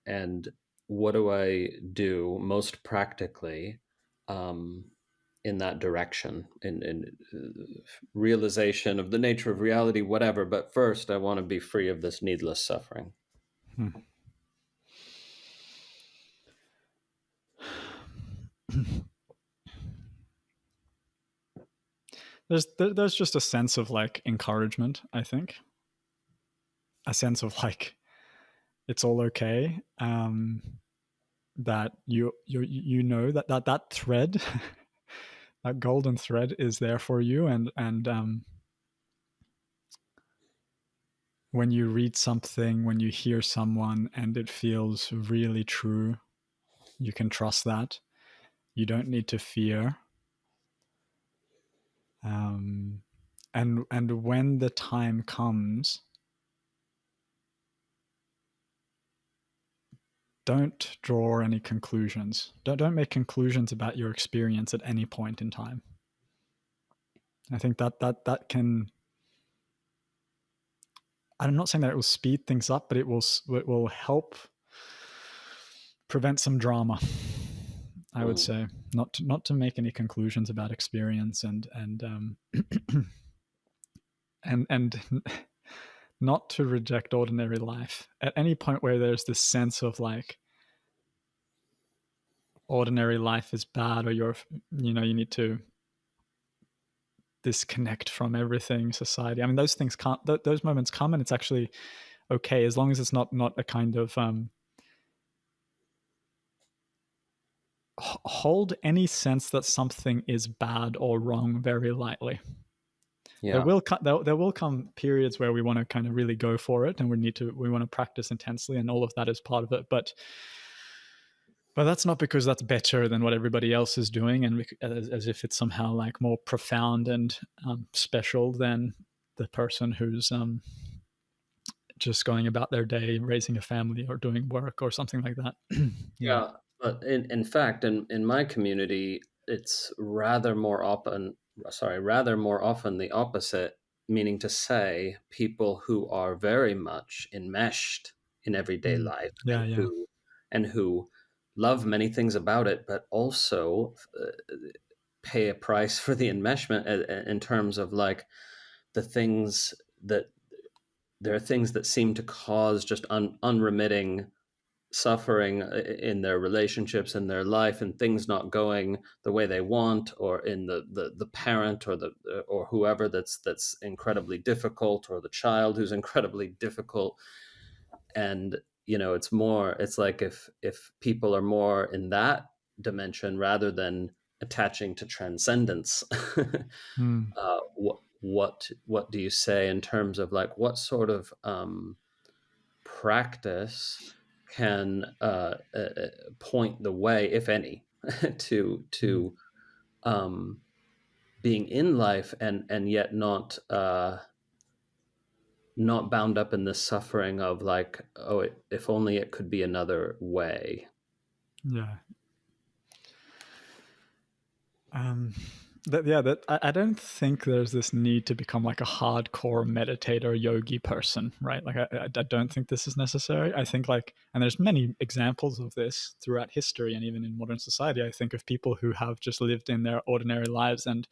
S1: And what do I do most practically um, in that direction, in realization of the nature of reality, whatever. But first, I want to be free of this needless suffering.
S2: mm. There's just a sense of like encouragement, I think, a sense of like it's all okay. That you know that thread, that golden thread is there for you, and when you read something, when you hear someone, and it feels really true, you can trust that. You don't need to fear. And when the time comes, don't draw any conclusions. Don't make conclusions about your experience at any point in time. I think that can. I'm not saying that it will speed things up, but it will help prevent some drama. I would
S1: Mm.
S2: say not to make any conclusions about experience, and not to reject ordinary life at any point where there's this sense of like ordinary life is bad, or you need to disconnect from everything, society. I mean, those things can't. Those moments come, and it's actually okay as long as it's not a kind of hold any sense that something is bad or wrong very lightly.
S1: Yeah.
S2: There will come periods where we want to kind of really go for it, and we want to practice intensely, and all of that is part of it. But that's not because that's better than what everybody else is doing, and as if it's somehow like more profound and special than the person who's just going about their day, raising a family or doing work or something like that. Yeah.
S1: Yeah. But in fact, in my community, it's rather more often the opposite, meaning to say people who are very much enmeshed in everyday
S2: Mm.
S1: life
S2: Yeah. Yeah.
S1: and who love many things about it, but also pay a price for the enmeshment in terms of like the things that there are things that seem to cause just unremitting suffering in their relationships, in their life, and things not going the way they want, or in the parent or whoever that's incredibly difficult, or the child who's incredibly difficult. And it's like if people are more in that dimension rather than attaching to transcendence.
S2: Mm.
S1: What do you say in terms of like what sort of practice can point the way, if any,
S2: Mm.
S1: to um, being in life and yet not bound up in the suffering of like, oh, if only it could be another way.
S2: Yeah. Um, I don't think there's this need to become like a hardcore meditator yogi person, right? Like I don't think this is necessary. I think like, and there's many examples of this throughout history and even in modern society. I think of people who have just lived in their ordinary lives and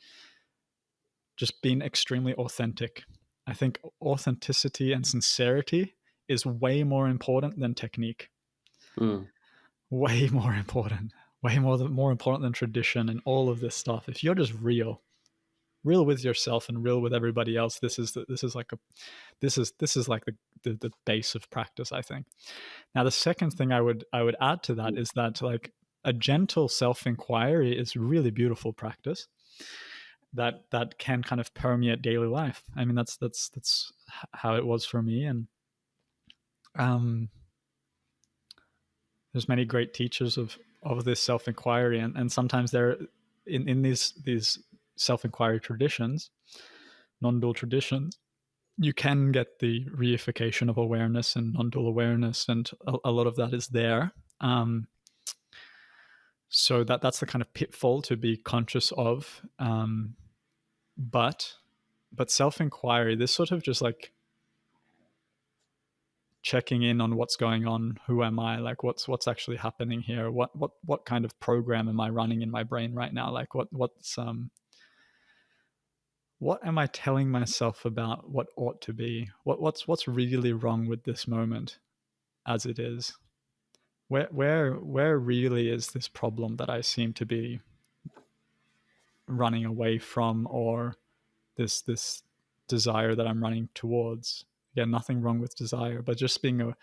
S2: just been extremely authentic. I think authenticity and sincerity is way more important than technique.
S1: Mm,
S2: Way more important. Way more important than tradition and all of this stuff. If you're just real with yourself and real with everybody else, this is like the base of practice, I think. Now the second thing I would add to that is that like a gentle self-inquiry is really beautiful practice. that can kind of permeate daily life. I mean, that's how it was for me. And um, there's many great teachers of this self-inquiry, and sometimes they're in these self-inquiry traditions, non-dual traditions, you can get the reification of awareness and non-dual awareness, and a lot of that is there. So that's the kind of pitfall to be conscious of. But self-inquiry, this sort of just like checking in on what's going on, who am I, like what's actually happening here, what kind of program am I running in my brain right now, like what am I telling myself about what ought to be, what's really wrong with this moment as it is, where really is this problem that I seem to be running away from, or this desire that I'm running towards. Again, nothing wrong with desire, but just being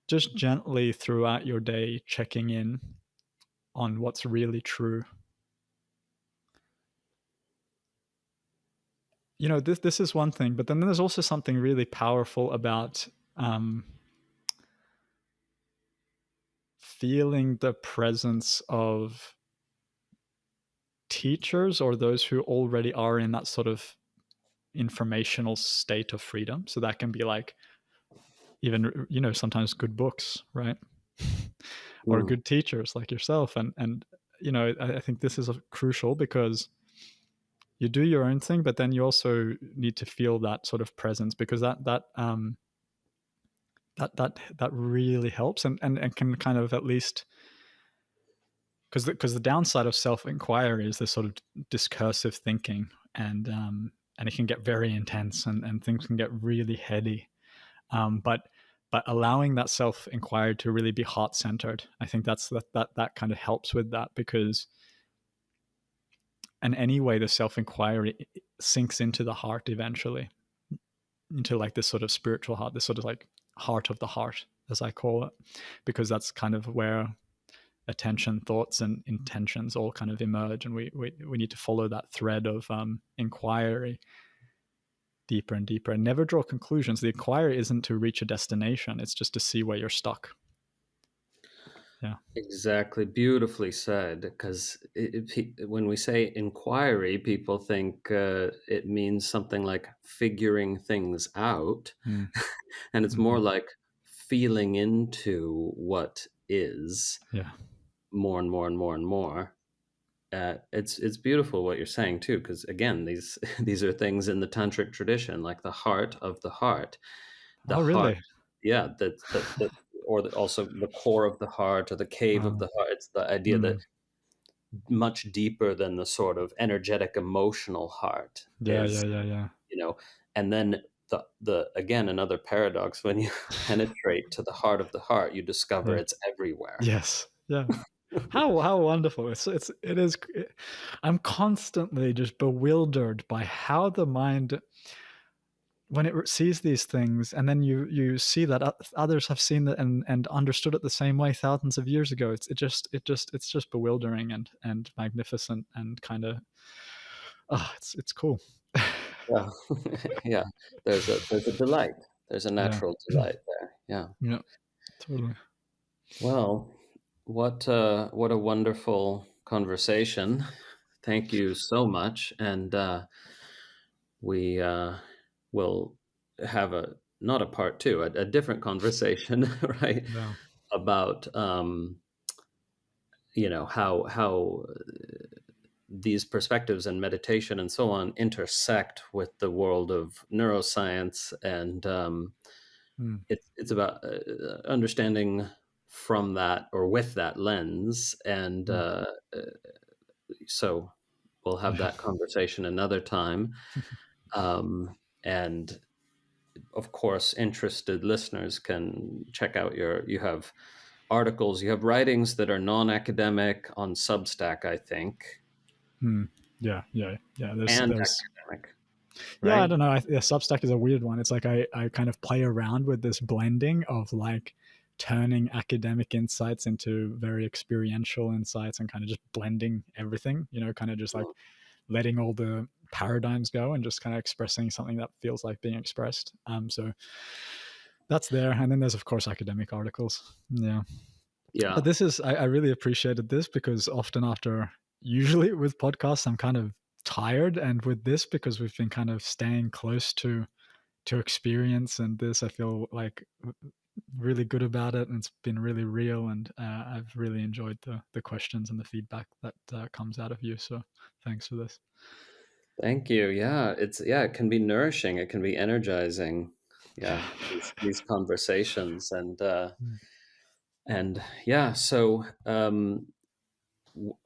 S2: just gently throughout your day checking in on what's really true. You know, this is one thing, but then there's also something really powerful about feeling the presence of teachers or those who already are in that sort of informational state of freedom. So that can be like, even, you know, sometimes good books, right? Or good teachers like yourself. And you know, I think this is crucial, because you do your own thing, but then you also need to feel that sort of presence, because that really helps, and can kind of at least, because the downside of self-inquiry is this sort of discursive thinking, and it can get very intense, and things can get really heady. But allowing that self-inquiry to really be heart-centered, I think that kind of helps with that, because and anyway, the self-inquiry sinks into the heart eventually, into like this sort of spiritual heart, this sort of like heart of the heart, as I call it, because that's kind of where attention, thoughts, and intentions all kind of emerge, and we need to follow that thread of inquiry deeper and deeper, and never draw conclusions. The inquiry isn't to reach a destination, it's just to see where you're stuck. Yeah.
S1: Exactly. Beautifully said. Because when we say inquiry, people think it means something like figuring things out.
S2: Mm.
S1: And it's more like feeling into what is,
S2: Yeah.
S1: more and more and more and more. It's beautiful what you're saying too, because again, these are things in the tantric tradition, like the heart of the heart, the
S2: Oh,
S1: heart.
S2: really?
S1: Yeah, also the core of the heart, or the cave of the heart. It's the idea that much deeper than the sort of energetic emotional heart
S2: Yeah.
S1: is, you know. And then the again, another paradox, when you penetrate to the heart of the heart, you discover
S2: Yeah.
S1: it's everywhere.
S2: Yes. Yeah. How wonderful. It is. I'm constantly just bewildered by how the mind, when it sees these things, and then you see that others have seen it and understood it the same way thousands of years ago. It's just bewildering and magnificent, and kind of, it's cool.
S1: Yeah. Yeah, there's a delight, there's a
S2: Yeah.
S1: natural delight there. Yeah.
S2: Yeah. Totally.
S1: Well, what a wonderful conversation. Thank you so much. And we will have a not a part two, a different conversation, right?
S2: Yeah.
S1: About how these perspectives and meditation and so on intersect with the world of neuroscience, and
S2: Mm.
S1: it's about understanding from that, or with that lens, and
S2: Mm.
S1: so we'll have
S2: Yeah.
S1: that conversation another time. And of course, interested listeners can check out you have articles, you have writings that are non-academic on Substack, I think,
S2: Mm. Yeah. Yeah. Yeah.
S1: and
S2: There's
S1: academic,
S2: Yeah, I
S1: right?
S2: don't know. Yeah, Substack is a weird one. It's like I kind of play around with this blending of like turning academic insights into very experiential insights and kind of just blending everything, kind of just like letting all the paradigms go and just kind of expressing something that feels like being expressed. So that's there. And then there's, of course, academic articles. Yeah. But this is, I really appreciated this, because often usually with podcasts, I'm kind of tired. And with this, because we've been kind of staying close to experience, and this, I feel like really good about it, and it's been really real, and I've really enjoyed the questions and the feedback that comes out of you. So thanks for this.
S1: Thank you. Yeah, it can be nourishing. It can be energizing. Yeah, these conversations, and yeah. So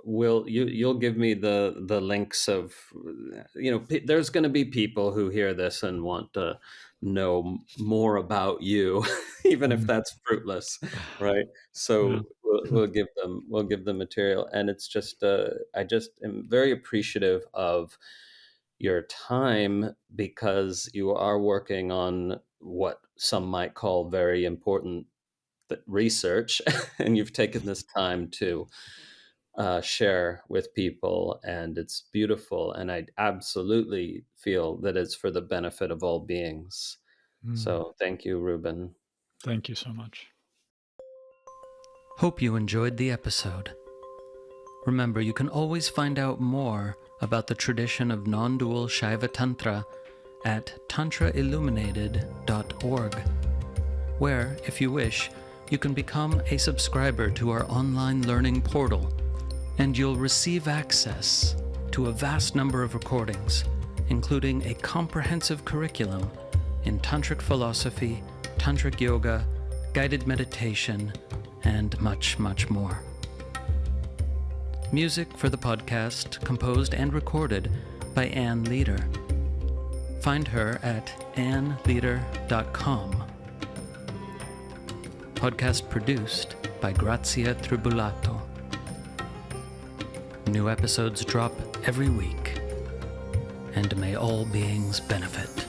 S1: you'll give me the links of, there's going to be people who hear this and want to know more about you, even if that's fruitless, right? So we'll give them material, and it's just I just am very appreciative of your time, because you are working on what some might call very important research, and you've taken this time to share with people, and it's beautiful, and I absolutely feel that it's for the benefit of all beings. So thank you, Ruben.
S2: Thank you so much.
S3: Hope you enjoyed the episode. Remember, you can always find out more about the tradition of non-dual Shaiva Tantra at tantrailluminated.org, where, if you wish, you can become a subscriber to our online learning portal, and you'll receive access to a vast number of recordings, including a comprehensive curriculum in tantric philosophy, tantric yoga, guided meditation, and much, much more. Music for the podcast composed and recorded by Anne Leader. Find her at anneleader.com. Podcast produced by Grazia Tribulato. New episodes drop every week, and may all beings benefit.